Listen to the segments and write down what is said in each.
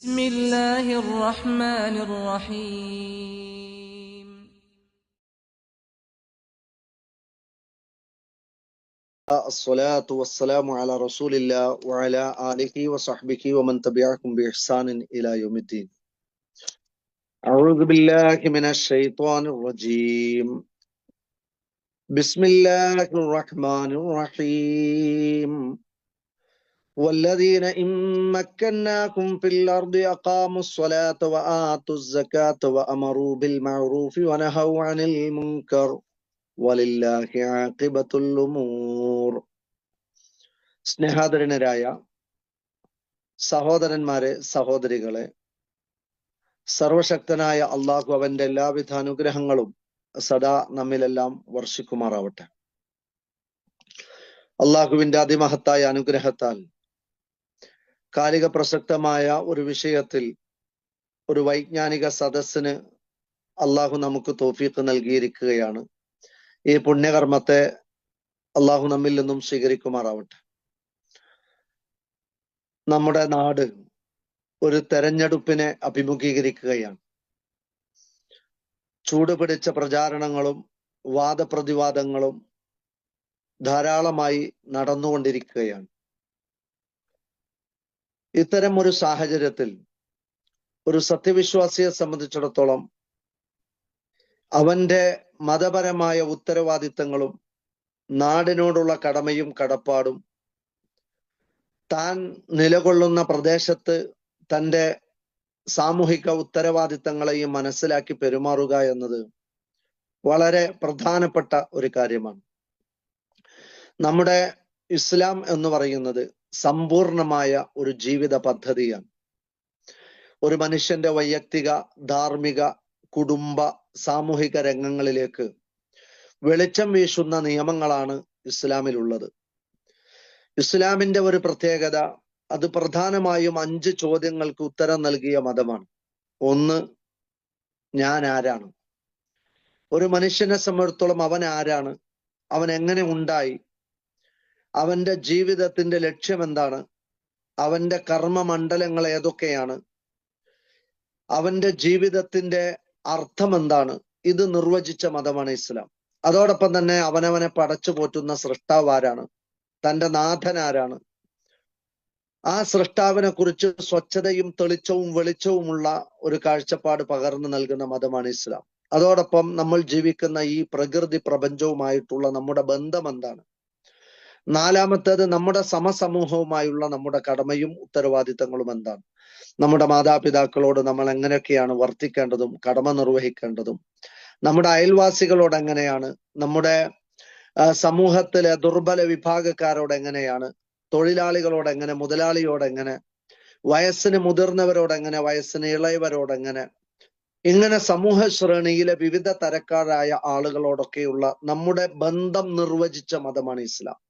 بسم الله الرحمن الرحيم. الصلاة والسلام على رسول الله وعلى آله وصحبه ومن تبعهم بإحسان إلى يوم الدين. أعوذ بالله من الشيطان الرجيم. بسم الله الرحمن الرحيم. والذين إن مكناكم في الأرض أقاموا الصلاة وآتوا الزكاة وأمروا بالمعروف ونهوا عن المنكر ولله عاقبة الأمور. സ്നേഹാദരനരായ സഹോദരന്മാരെ, സഹോദരികളെ, സർവശക്തനായ അള്ളാഹു അവന്റെ എല്ലാവിധ അനുഗ്രഹങ്ങളും സദാ നമ്മിലെല്ലാം വർഷിക്കുമാറാവട്ടെ. അള്ളാഹുവിന്റെ അതിമഹത്തായ അനുഗ്രഹത്താൽ കാലിക പ്രസക്തമായ ഒരു വിഷയത്തിൽ ഒരു വൈജ്ഞാനിക സദസ്സിന് അള്ളാഹു നമുക്ക് തൗഫീഖ് നൽകിയിരിക്കുകയാണ്. ഈ പുണ്യകർമ്മത്തെ അള്ളാഹു നമ്മിൽ നിന്നും സ്വീകരിക്കുമാറാവട്ടെ. നമ്മുടെ നാട് ഒരു തെരഞ്ഞെടുപ്പിനെ അഭിമുഖീകരിക്കുകയാണ്. ചൂടുപിടിച്ച പ്രചാരണങ്ങളും വാദപ്രതിവാദങ്ങളും ധാരാളമായി നടന്നുകൊണ്ടിരിക്കുകയാണ്. ഇത്തരം ഒരു സാഹചര്യത്തിൽ ഒരു സത്യവിശ്വാസിയെ സംബന്ധിച്ചിടത്തോളം അവന്റെ മതപരമായ ഉത്തരവാദിത്തങ്ങളും നാടിനോടുള്ള കടമയും കടപ്പാടും താൻ നിലകൊള്ളുന്ന പ്രദേശത്ത് തൻ്റെ സാമൂഹിക ഉത്തരവാദിത്തങ്ങളെയും മനസ്സിലാക്കി പെരുമാറുക എന്നത് വളരെ പ്രധാനപ്പെട്ട ഒരു കാര്യമാണ്. നമ്മുടെ ഇസ്ലാം എന്ന് പറയുന്നത് സമ്പൂർണമായ ഒരു ജീവിത പദ്ധതിയാണ്. ഒരു മനുഷ്യന്റെ വൈയക്തിക, ധാർമ്മിക, കുടുംബ, സാമൂഹിക രംഗങ്ങളിലേക്ക് വെളിച്ചം വീശുന്ന നിയമങ്ങളാണ് ഇസ്ലാമിലുള്ളത്. ഇസ്ലാമിന്റെ ഒരു പ്രത്യേകത, അത് പ്രധാനമായും 5 ചോദ്യങ്ങൾക്ക് ഉത്തരം നൽകിയ മതമാണ്. ഒന്ന്, ഞാൻ ആരാണ്? ഒരു മനുഷ്യനെ സംബന്ധിച്ചിടത്തോളം അവൻ ആരാണ്? അവൻ എങ്ങനെ ഉണ്ടായി? അവന്റെ ജീവിതത്തിന്റെ ലക്ഷ്യം എന്താണ്? അവന്റെ കർമ്മമണ്ഡലങ്ങൾ ഏതൊക്കെയാണ്? അവന്റെ ജീവിതത്തിന്റെ അർത്ഥം എന്താണ്? ഇത് നിർവചിച്ച മതമാണ് ഇസ്ലാം. അതോടൊപ്പം തന്നെ അവനവനെ പടച്ചു പോറ്റുന്ന സൃഷ്ടാവ് ആരാണ്? തന്റെ നാഥൻ ആരാണ്? ആ സൃഷ്ടാവിനെ കുറിച്ച് സ്വച്ഛതയും തെളിച്ചവും വെളിച്ചവുമുള്ള ഒരു കാഴ്ചപ്പാട് പകർന്നു നൽകുന്ന മതമാണ് ഇസ്ലാം. അതോടൊപ്പം നമ്മൾ ജീവിക്കുന്ന ഈ പ്രകൃതി പ്രപഞ്ചവുമായിട്ടുള്ള നമ്മുടെ ബന്ധം എന്താണ്? നാലാമത്തേത്, നമ്മുടെ സമസമൂഹവുമായുള്ള നമ്മുടെ കടമയും ഉത്തരവാദിത്തങ്ങളും എന്താണ്? നമ്മുടെ മാതാപിതാക്കളോട് നമ്മൾ എങ്ങനെയൊക്കെയാണ് വർത്തിക്കേണ്ടതും കടമ നിർവഹിക്കേണ്ടതും? നമ്മുടെ അയൽവാസികളോട് എങ്ങനെയാണ്? നമ്മുടെ സമൂഹത്തിലെ ദുർബല വിഭാഗക്കാരോട് എങ്ങനെയാണ്? തൊഴിലാളികളോട് എങ്ങനെ? മുതലാളിയോട് എങ്ങനെ? വയസ്സിന് മുതിർന്നവരോട് എങ്ങനെ? വയസ്സിന് ഇളയവരോട് എങ്ങനെ? ഇങ്ങനെ സമൂഹ ശ്രേണിയിലെ വിവിധ തരക്കാരായ ആളുകളോടൊക്കെയുള്ള നമ്മുടെ ബന്ധം നിർവചിച്ച മതമാണ് ഇസ്ലാം.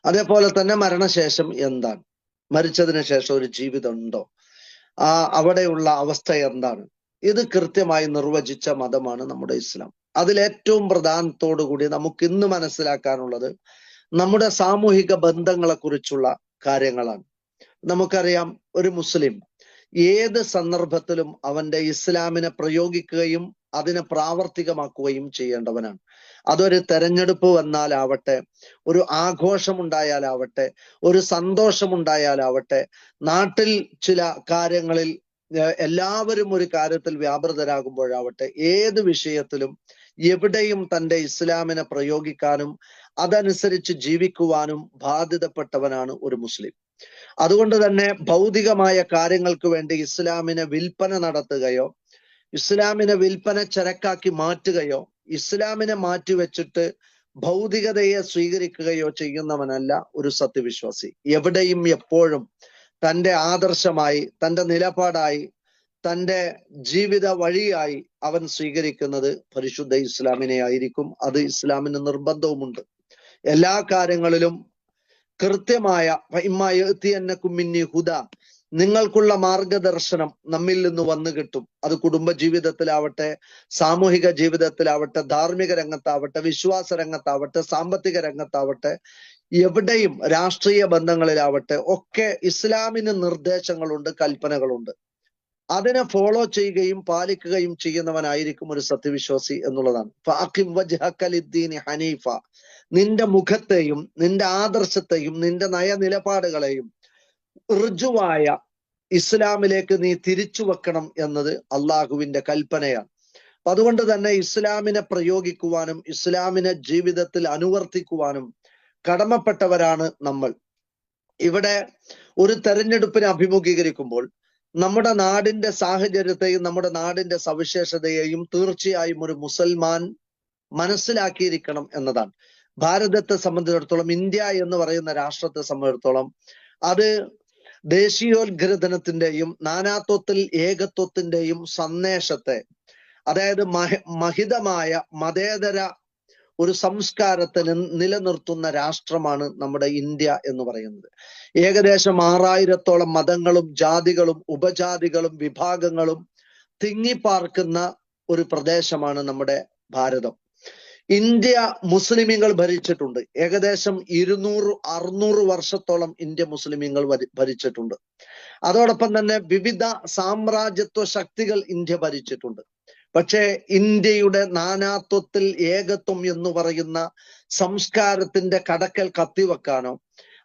അതേപോലെ തന്നെ മരണശേഷം എന്താണ്? മരിച്ചതിന് ശേഷം ഒരു ജീവിതം ഉണ്ടോ? അവിടെയുള്ള അവസ്ഥ എന്താണ്? ഇത് കൃത്യമായി നിർവചിച്ച മതമാണ് നമ്മുടെ ഇസ്ലാം. അതിലേറ്റവും പ്രധാനത്തോടു കൂടി നമുക്ക് ഇന്ന് മനസ്സിലാക്കാനുള്ളത് നമ്മുടെ സാമൂഹിക ബന്ധങ്ങളെ കുറിച്ചുള്ള കാര്യങ്ങളാണ്. നമുക്കറിയാം, ഒരു മുസ്ലിം ഏത് സന്ദർഭത്തിലും അവന്റെ ഇസ്ലാമിനെ പ്രയോഗിക്കുകയും അതിനെ പ്രാവർത്തികമാക്കുകയും ചെയ്യേണ്ടവനാണ്. അതൊരു തെരഞ്ഞെടുപ്പ് വന്നാലാവട്ടെ, ഒരു ആഘോഷമുണ്ടായാലാവട്ടെ, ഒരു സന്തോഷമുണ്ടായാലാവട്ടെ, നാട്ടിൽ ചില കാര്യങ്ങളിൽ എല്ലാവരും ഒരു കാര്യത്തിൽ വ്യാപൃതരാകുമ്പോഴാവട്ടെ, ഏത് വിഷയത്തിലും എവിടെയും തൻ്റെ ഇസ്ലാമിനെ പ്രയോഗിക്കാനും അതനുസരിച്ച് ജീവിക്കുവാനും ബാധ്യതപ്പെട്ടവനാണ് ഒരു മുസ്ലിം. അതുകൊണ്ട് തന്നെ ഭൗതികമായ കാര്യങ്ങൾക്ക് വേണ്ടി ഇസ്ലാമിനെ വിൽപ്പന നടത്തുകയോ ഇസ്ലാമിനെ വിൽപ്പന ചരക്കാക്കി മാറ്റുകയോ ഇസ്ലാമിനെ മാറ്റിവെച്ചിട്ട് ഭൗതികതയെ സ്വീകരിക്കുകയോ ചെയ്യുന്നവനല്ല ഒരു സത്യവിശ്വാസി. എവിടെയും എപ്പോഴും തൻ്റെ ആദർശമായി, തൻ്റെ നിലപാടായി, തൻ്റെ ജീവിത വഴിയായി അവൻ സ്വീകരിക്കുന്നത് പരിശുദ്ധ ഇസ്ലാമിനെ ആയിരിക്കും. അത് ഇസ്ലാമിന് നിർബന്ധവുമുണ്ട്. എല്ലാ കാര്യങ്ങളിലും കൃത്യമായ ഹുദ, നിങ്ങൾക്കുള്ള മാർഗദർശനം നമ്മിൽ നിന്ന് വന്നു കിട്ടും. അത് കുടുംബ ജീവിതത്തിലാവട്ടെ, സാമൂഹിക ജീവിതത്തിലാവട്ടെ, ധാർമ്മിക രംഗത്താവട്ടെ, വിശ്വാസ രംഗത്താവട്ടെ, സാമ്പത്തിക രംഗത്താവട്ടെ, എവിടെയും രാഷ്ട്രീയ ബന്ധങ്ങളിലാവട്ടെ ഒക്കെ ഇസ്ലാമിന് നിർദ്ദേശങ്ങളുണ്ട്, കൽപ്പനകളുണ്ട്. അതിനെ ഫോളോ ചെയ്യുകയും പാലിക്കുകയും ചെയ്യുന്നവനായിരിക്കും ഒരു സത്യവിശ്വാസി എന്നുള്ളതാണ്. ഫഅഖിം വജ്ഹക ലിദ്ദീനി ഹനീഫ, നിന്റെ മുഖത്തെയും നിന്റെ ആദർശത്തെയും നിന്റെ നയനിലപാടുകളെയും ഋജുവായ ഇസ്ലാമിലേക്ക് നീ തിരിച്ചു വെക്കണം എന്നത് അള്ളാഹുവിന്റെ കൽപ്പനയാണ്. അപ്പൊ അതുകൊണ്ട് തന്നെ ഇസ്ലാമിനെ പ്രയോഗിക്കുവാനും ഇസ്ലാമിനെ ജീവിതത്തിൽ അനുവർത്തിക്കുവാനും കടമപ്പെട്ടവരാണ് നമ്മൾ. ഇവിടെ ഒരു തെരഞ്ഞെടുപ്പിനെ അഭിമുഖീകരിക്കുമ്പോൾ നമ്മുടെ നാടിന്റെ സാഹചര്യത്തെയും നമ്മുടെ നാടിന്റെ സവിശേഷതയെയും തീർച്ചയായും ഒരു മുസൽമാൻ മനസ്സിലാക്കിയിരിക്കണം എന്നതാണ്. ഭാരതത്തെ സംബന്ധിച്ചിടത്തോളം, ഇന്ത്യ എന്ന് പറയുന്ന രാഷ്ട്രത്തെ സംബന്ധിച്ചിടത്തോളം, അത് ദേശീയോദ്ഗ്രഥനത്തിന്റെയും നാനാത്വത്തിൽ ഏകത്വത്തിന്റെയും സന്ദേശത്തെ, അതായത് മഹിതമായ മതേതര ഒരു സംസ്കാരത്തെ നിലനിർത്തുന്ന രാഷ്ട്രമാണ് നമ്മുടെ ഇന്ത്യ എന്ന് പറയുന്നത്. ഏകദേശം 6000-ഓളം മതങ്ങളും ജാതികളും ഉപജാതികളും വിഭാഗങ്ങളും തിങ്ങിപ്പാർക്കുന്ന ഒരു പ്രദേശമാണ് നമ്മുടെ ഭാരതം. ഇന്ത്യ മുസ്ലിമീങ്ങൾ ഭരിച്ചിട്ടുണ്ട്. ഏകദേശം 200-600 വർഷത്തോളം ഇന്ത്യ മുസ്ലിമീങ്ങൾ ഭരിച്ചിട്ടുണ്ട്. അതോടൊപ്പം തന്നെ വിവിധ സാമ്രാജ്യത്വ ശക്തികൾ ഇന്ത്യ ഭരിച്ചിട്ടുണ്ട്. പക്ഷേ ഇന്ത്യയുടെ നാനാത്വത്തിൽ ഏകത്വം എന്ന് പറയുന്ന സംസ്കാരത്തിന്റെ കടക്കൽ കത്തിവെക്കാനോ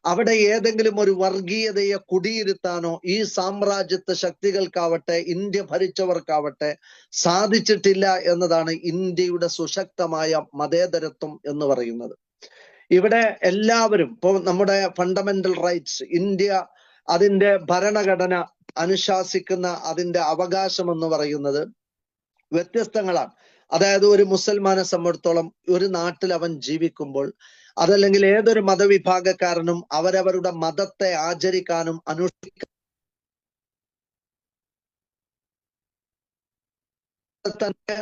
അവിടെ ഏതെങ്കിലും ഒരു വർഗീയതയെ കുടിയിരുത്താനോ ഈ സാമ്രാജ്യത്വ ശക്തികൾക്കാവട്ടെ ഇന്ത്യ ഭരിച്ചവർക്കാവട്ടെ സാധിച്ചിട്ടില്ല എന്നതാണ് ഇന്ത്യയുടെ സുശക്തമായ മതേതരത്വം എന്ന് പറയുന്നത്. ഇവിടെ എല്ലാവരും, ഇപ്പൊ നമ്മുടെ ഫണ്ടമെന്റൽ റൈറ്റ്സ്, ഇന്ത്യ അതിന്റെ ഭരണഘടന അനുശാസിക്കുന്ന അതിന്റെ അവകാശം എന്ന് പറയുന്നത് വ്യത്യസ്തങ്ങളാണ്. അതായത് ഒരു മുസൽമാനെ സംബന്ധിച്ചിടത്തോളം ഒരു നാട്ടിൽ അവൻ ജീവിക്കുമ്പോൾ, അതല്ലെങ്കിൽ ഏതൊരു മതവിഭാഗക്കാരനും അവരവരുടെ മതത്തെ ആചരിക്കാനും അനുഷ്ഠിക്കാനും തന്നെ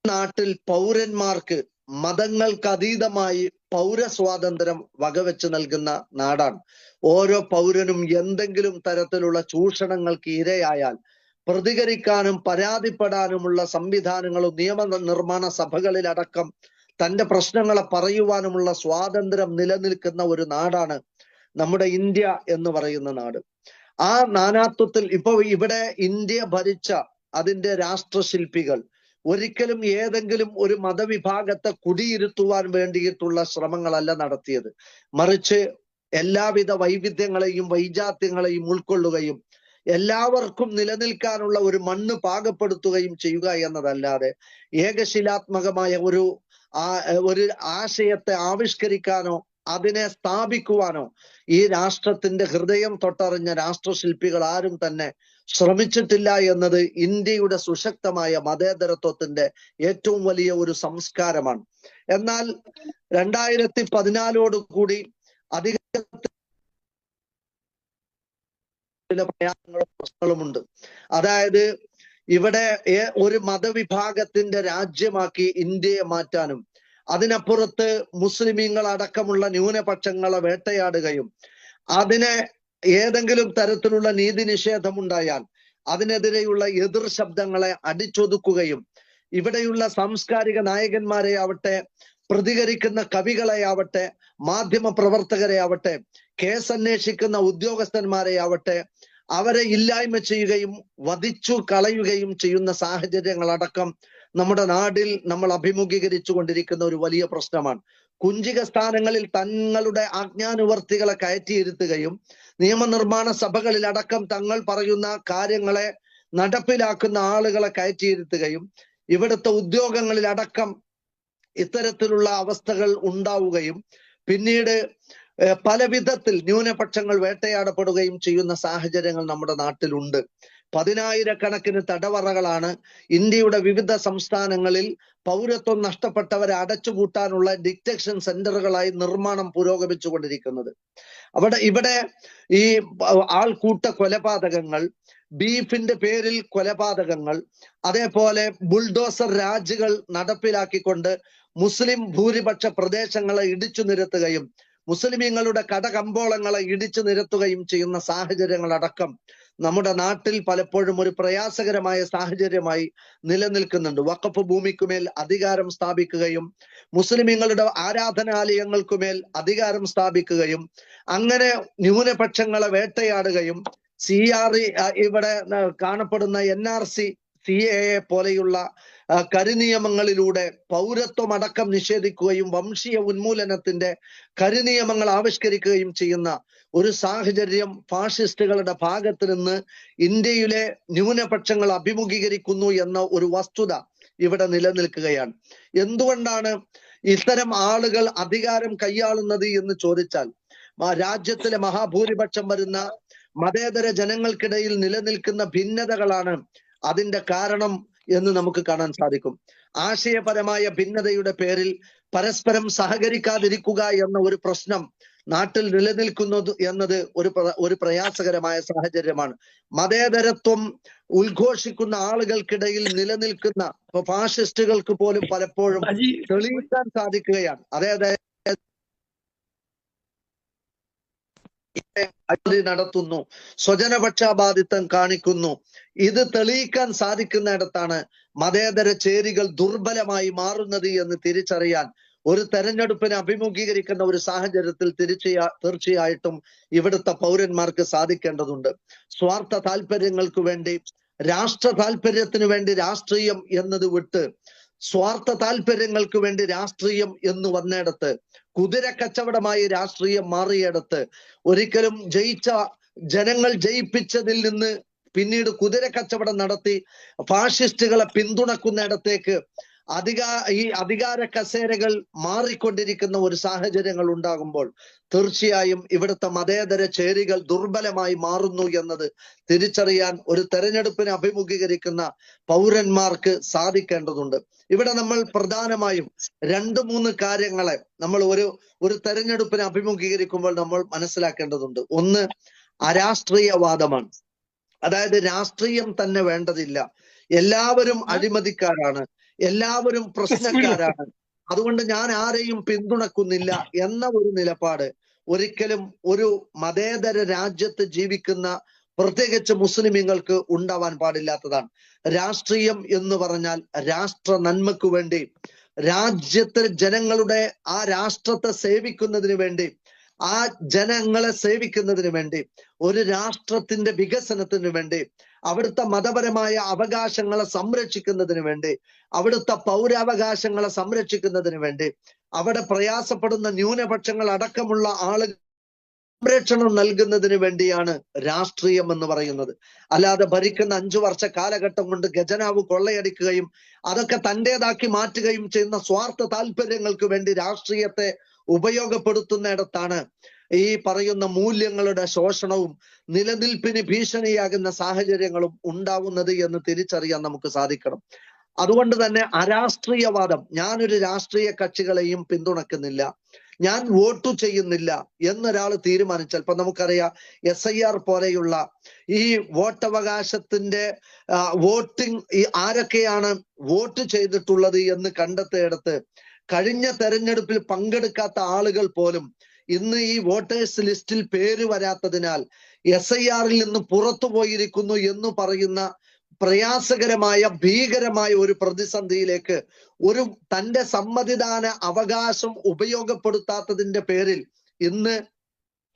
നാട്ടിൽ പൗരന്മാർക്ക് മതങ്ങൾക്കതീതമായി പൗരസ്വാതന്ത്ര്യം വകവെച്ച് നൽകുന്ന നാടാണ്. ഓരോ പൗരനും എന്തെങ്കിലും തരത്തിലുള്ള ചൂഷണങ്ങൾക്ക് ഇരയായാൽ പ്രതികരിക്കാനും പരാതിപ്പെടാനുമുള്ള സംവിധാനങ്ങളും നിയമനിർമ്മാണ സഭകളിലടക്കം തന്റെ പ്രശ്നങ്ങളെ പറയുവാനുമുള്ള സ്വാതന്ത്ര്യം നിലനിൽക്കുന്ന ഒരു നാടാണ് നമ്മുടെ ഇന്ത്യ എന്ന് പറയുന്ന നാട്. ആ നാനാത്വത്തിൽ ഇപ്പൊ ഇവിടെ ഇന്ത്യ ഭരിച്ച അതിന്റെ രാഷ്ട്രശില്പികൾ ഒരിക്കലും ഏതെങ്കിലും ഒരു മതവിഭാഗത്തെ കുടിയിരുത്തുവാൻ വേണ്ടിയിട്ടുള്ള ശ്രമങ്ങളല്ല നടത്തിയത്. മറിച്ച് എല്ലാവിധ വൈവിധ്യങ്ങളെയും വൈജാത്യങ്ങളെയും ഉൾക്കൊള്ളുകയും എല്ലാവർക്കും നിലനിൽക്കാനുള്ള ഒരു മണ്ണ് പാകപ്പെടുത്തുകയും ചെയ്യുക എന്നതല്ലാതെ ഏകശിലാത്മകമായ ഒരു ആശയത്തെ ആവിഷ്കരിക്കാനോ അതിനെ സ്ഥാപിക്കുവാനോ ഈ രാഷ്ട്രത്തിന്റെ ഹൃദയം തൊട്ടറിഞ്ഞ രാഷ്ട്രശില്പികൾ ആരും തന്നെ ശ്രമിച്ചിട്ടില്ല എന്നത് ഇന്ത്യയുടെ സുശക്തമായ മതേതരത്വത്തിന്റെ ഏറ്റവും വലിയ ഒരു സംസ്കാരമാണ്. എന്നാൽ 2014 കൂടി അധിക പ്രയാസങ്ങളും പ്രശ്നങ്ങളുമുണ്ട്. അതായത് ഇവിടെ ഒരു മതവിഭാഗത്തിന്റെ രാജ്യമാക്കി ഇന്ത്യയെ മാറ്റാനും അതിനപ്പുറത്ത് മുസ്ലിമീങ്ങൾ അടക്കമുള്ള ന്യൂനപക്ഷങ്ങളെ വേട്ടയാടുകയും അതിനെ ഏതെങ്കിലും തരത്തിലുള്ള നീതി നിഷേധമുണ്ടായാൽ അതിനെതിരെയുള്ള എതിർ ശബ്ദങ്ങളെ അടിച്ചൊതുക്കുകയും ഇവിടെയുള്ള സാംസ്കാരിക നായകന്മാരെ ആവട്ടെ, പ്രതികരിക്കുന്ന കവികളെ ആവട്ടെ, മാധ്യമ പ്രവർത്തകരെ ആവട്ടെ, കേസന്വേഷിക്കുന്ന ഉദ്യോഗസ്ഥന്മാരെ ആവട്ടെ, അവരെ ഇല്ലായ്മ ചെയ്യുകയും വധിച്ചു കളയുകയും ചെയ്യുന്ന സാഹചര്യങ്ങളടക്കം നമ്മുടെ നാട്ടിൽ നമ്മൾ അഭിമുഖീകരിച്ചു കൊണ്ടിരിക്കുന്ന ഒരു വലിയ പ്രശ്നമാണ്. കുഞ്ചിക സ്ഥാനങ്ങളിൽ തങ്ങളുടെ ആജ്ഞാനുവർത്തികളെ കയറ്റിയിരുത്തുകയും നിയമനിർമ്മാണ സഭകളിൽ അടക്കം തങ്ങൾ പറയുന്ന കാര്യങ്ങളെ നടപ്പിലാക്കുന്ന ആളുകളെ കയറ്റിയിരുത്തുകയും ഇവിടുത്തെ ഉദ്യോഗങ്ങളിൽ അടക്കം ഇത്തരത്തിലുള്ള അവസ്ഥകൾ ഉണ്ടാവുകയും പിന്നീട് പല വിധത്തിൽ ന്യൂനപക്ഷങ്ങൾ വേട്ടയാടപ്പെടുകയും ചെയ്യുന്ന സാഹചര്യങ്ങൾ നമ്മുടെ നാട്ടിലുണ്ട്. 10,000-കണക്കിന് തടവറകളാണ് ഇന്ത്യയുടെ വിവിധ സംസ്ഥാനങ്ങളിൽ പൗരത്വം നഷ്ടപ്പെട്ടവരെ അടച്ചുപൂട്ടാനുള്ള ഡിറ്റക്ഷൻ സെന്ററുകളായി നിർമ്മാണം പുരോഗമിച്ചുകൊണ്ടിരിക്കുന്നത്. ഇവിടെ ഈ ആൾക്കൂട്ട കൊലപാതകങ്ങൾ, ബീഫിന്റെ പേരിൽ കൊലപാതകങ്ങൾ, അതേപോലെ ബുൾഡോസർ രാജുകൾ നടപ്പിലാക്കിക്കൊണ്ട് മുസ്ലിം ഭൂരിപക്ഷ പ്രദേശങ്ങളെ ഇടിച്ചു നിരത്തുകയും മുസ്ലിമീങ്ങളുടെ കടകമ്പോളങ്ങളെ ഇടിച്ചു നിരത്തുകയും ചെയ്യുന്ന സാഹചര്യങ്ങളടക്കം നമ്മുടെ നാട്ടിൽ പലപ്പോഴും ഒരു പ്രയാസകരമായ സാഹചര്യമായി നിലനിൽക്കുന്നുണ്ട്. വഖഫ് ഭൂമിക്കുമേൽ അധികാരം സ്ഥാപിക്കുകയും മുസ്ലിമീങ്ങളുടെ ആരാധനാലയങ്ങൾക്കുമേൽ അധികാരം സ്ഥാപിക്കുകയും അങ്ങനെ ന്യൂനപക്ഷങ്ങളെ വേട്ടയാടുകയും ഇവിടെ കാണപ്പെടുന്ന NRC CAA പോലെയുള്ള കരിനിയമങ്ങളിലൂടെ പൗരത്വമടക്കം നിഷേധിക്കുകയും വംശീയ ഉന്മൂലനത്തിന്റെ കരിനിയമങ്ങൾ ആവിഷ്കരിക്കുകയും ചെയ്യുന്ന ഒരു സാഹചര്യം ഫാഷിസ്റ്റുകളുടെ ഭാഗത്ത് നിന്ന് ഇന്ത്യയിലെ ന്യൂനപക്ഷങ്ങൾ അഭിമുഖീകരിക്കുന്നു എന്ന ഒരു വസ്തുത ഇവിടെ നിലനിൽക്കുകയാണ്. എന്തുകൊണ്ടാണ് ഇത്തരം ആളുകൾ അധികാരം കൈയാളുന്നത് എന്ന് ചോദിച്ചാൽ, രാജ്യത്തിലെ മഹാഭൂരിപക്ഷം വരുന്ന മതേതര ജനങ്ങൾക്കിടയിൽ നിലനിൽക്കുന്ന ഭിന്നതകളാണ് അതിന്റെ കാരണം എന്ന് നമുക്ക് കാണാൻ സാധിക്കും. ആശയപരമായ ഭിന്നതയുടെ പേരിൽ പരസ്പരം സഹകരിക്കാതിരിക്കുക എന്ന ഒരു പ്രശ്നം നാട്ടിൽ നിലനിൽക്കുന്നത് എന്നത് ഒരു പ്രയാസകരമായ സാഹചര്യമാണ്. മതേതരത്വം ഉദ്ഘോഷിക്കുന്ന ആളുകൾക്കിടയിൽ നിലനിൽക്കുന്ന ഫാഷിസ്റ്റുകൾക്ക് പോലും പലപ്പോഴും തെളിയിക്കാൻ സാധിക്കുകയാണ്. അതായത് നടത്തുന്നു, സ്വജനപക്ഷപാതിത്വം കാണിക്കുന്നു. ഇത് തെളിയിക്കാൻ സാധിക്കുന്നിടത്താണ് മതേതര ചേരികൾ ദുർബലമായി മാറുന്നത് എന്ന് തിരിച്ചറിയാൻ ഒരു തെരഞ്ഞെടുപ്പിനെ അഭിമുഖീകരിക്കുന്ന ഒരു സാഹചര്യത്തിൽ തീർച്ചയായിട്ടും ഇവിടുത്തെ പൗരന്മാർക്ക് സാധിക്കേണ്ടതുണ്ട്. സ്വാർത്ഥ താല്പര്യങ്ങൾക്ക് വേണ്ടി, രാഷ്ട്ര താല്പര്യത്തിന് വേണ്ടി രാഷ്ട്രീയം എന്നത് വിട്ട് സ്വാർത്ഥ താല്പര്യങ്ങൾക്ക് വേണ്ടി രാഷ്ട്രീയം എന്ന് വന്നിടത്ത്, കുതിര കച്ചവടമായി രാഷ്ട്രീയം മാറിയിടത്ത്, ഒരിക്കലും ജനങ്ങൾ ജയിപ്പിച്ചതിൽ നിന്ന് പിന്നീട് കുതിര കച്ചവടം നടത്തി ഫാഷിസ്റ്റുകളെ പിന്തുണക്കുന്നിടത്തേക്ക് ഈ അധികാര കസേരകൾ മാറിക്കൊണ്ടിരിക്കുന്ന ഒരു സാഹചര്യങ്ങൾ ഉണ്ടാകുമ്പോൾ തീർച്ചയായും ഇവിടുത്തെ മതേതര ചേരികൾ ദുർബലമായി മാറുന്നു എന്നത് തിരിച്ചറിയാൻ ഒരു തെരഞ്ഞെടുപ്പിനെ അഭിമുഖീകരിക്കുന്ന പൗരന്മാർക്ക് സാധിക്കേണ്ടതുണ്ട്. ഇവിടെ നമ്മൾ പ്രധാനമായും 2-3 കാര്യങ്ങളെ നമ്മൾ ഒരു തെരഞ്ഞെടുപ്പിനെ അഭിമുഖീകരിക്കുമ്പോൾ നമ്മൾ മനസ്സിലാക്കേണ്ടതുണ്ട്. ഒന്ന്, അരാഷ്ട്രീയവാദമാണ്. അതായത് രാഷ്ട്രീയം തന്നെ വേണ്ടതില്ല, എല്ലാവരും അഴിമതിക്കാരാണ്, എല്ലാവരും പ്രശ്നക്കാരാണ്, അതുകൊണ്ട് ഞാൻ ആരെയും പിന്തുണക്കുന്നില്ല എന്ന ഒരു നിലപാട് ഒരിക്കലും ഒരു മതേതര രാജ്യത്ത് ജീവിക്കുന്ന പ്രത്യേകിച്ച് മുസ്ലിമീങ്ങൾക്ക് ഉണ്ടാവാൻ പാടില്ലാത്തതാണ്. രാഷ്ട്രീയം എന്ന് പറഞ്ഞാൽ രാഷ്ട്ര നന്മയ്ക്കു വേണ്ടി, രാജ്യത്തെ ജനങ്ങളുടെ ആ രാഷ്ട്രത്തെ സേവിക്കുന്നതിന് വേണ്ടി, ആ ജനങ്ങളെ സേവിക്കുന്നതിന് വേണ്ടി, ഒരു രാഷ്ട്രത്തിന്റെ വികസനത്തിന് വേണ്ടി, അവിടുത്തെ മതപരമായ അവകാശങ്ങളെ സംരക്ഷിക്കുന്നതിന് വേണ്ടി, അവിടുത്തെ പൗരാവകാശങ്ങളെ സംരക്ഷിക്കുന്നതിന് വേണ്ടി, അവിടെ പ്രയാസപ്പെടുന്ന ന്യൂനപക്ഷങ്ങൾ അടക്കമുള്ള ആളുകൾ സംരക്ഷണം നൽകുന്നതിന് വേണ്ടിയാണ് രാഷ്ട്രീയം എന്ന് പറയുന്നത്. അല്ലാതെ ഭരിക്കുന്ന 5 വർഷ കാലഘട്ടം കൊണ്ട് ഖജനാവ് കൊള്ളയടിക്കുകയും അതൊക്കെ തന്റേതാക്കി മാറ്റുകയും ചെയ്യുന്ന സ്വാർത്ഥ താല്പര്യങ്ങൾക്ക് വേണ്ടി രാഷ്ട്രീയത്തെ ഉപയോഗപ്പെടുത്തുന്നിടത്താണ് ഈ പറയുന്ന മൂല്യങ്ങളുടെ ശോഷണവും നിലനിൽപ്പിന് ഭീഷണിയാകുന്ന സാഹചര്യങ്ങളും ഉണ്ടാവുന്നത് എന്ന് തിരിച്ചറിയാൻ നമുക്ക് സാധിക്കണം. അതുകൊണ്ട് തന്നെ അരാഷ്ട്രീയവാദം, ഞാനൊരു രാഷ്ട്രീയ കക്ഷികളെയും പിന്തുണക്കുന്നില്ല, ഞാൻ വോട്ട് ചെയ്യുന്നില്ല എന്നൊരാൾ തീരുമാനിച്ചാൽ, ഇപ്പൊ നമുക്കറിയാം SIR പോലെയുള്ള ഈ വോട്ടവകാശത്തിന്റെ വോട്ടിംഗ് ആരൊക്കെയാണ് വോട്ട് ചെയ്തിട്ടുള്ളത് എന്ന് കണ്ടെത്തിയെടുത്ത് കഴിഞ്ഞ തെരഞ്ഞെടുപ്പിൽ പങ്കെടുക്കാത്ത ആളുകൾ പോലും ഇന്ന് ഈ വോട്ടേഴ്സ് ലിസ്റ്റിൽ പേര് വരാത്തതിനാൽ SIR-ൽ നിന്ന് പുറത്തു പോയിരിക്കുന്നു എന്ന് പറയുന്ന പ്രയാസകരമായ ഭീകരമായ ഒരു പ്രതിസന്ധിയിലേക്ക് തന്റെ സമ്മതിദാന അവകാശം ഉപയോഗപ്പെടുത്താത്തതിന്റെ പേരിൽ ഇന്ന്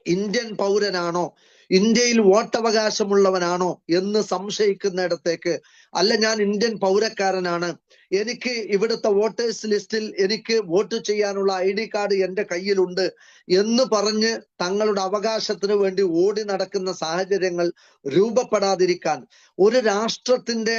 ഇന്ത്യൻ പൗരനാണോ, ഇന്ത്യയിൽ വോട്ടവകാശമുള്ളവനാണോ എന്ന് സംശയിക്കുന്നിടത്തേക്ക്, അല്ല ഞാൻ ഇന്ത്യൻ പൗരക്കാരനാണ്, എനിക്ക് ഇവിടുത്തെ വോട്ടേഴ്സ് ലിസ്റ്റിൽ എനിക്ക് വോട്ട് ചെയ്യാനുള്ള ID കാർഡ് എൻ്റെ കയ്യിലുണ്ട് എന്ന് പറഞ്ഞ് തങ്ങളുടെ അവകാശത്തിന് വേണ്ടി ഓടി നടക്കുന്ന സാഹചര്യങ്ങൾ രൂപപ്പെടാതിരിക്കാൻ, ഒരു രാഷ്ട്രത്തിന്റെ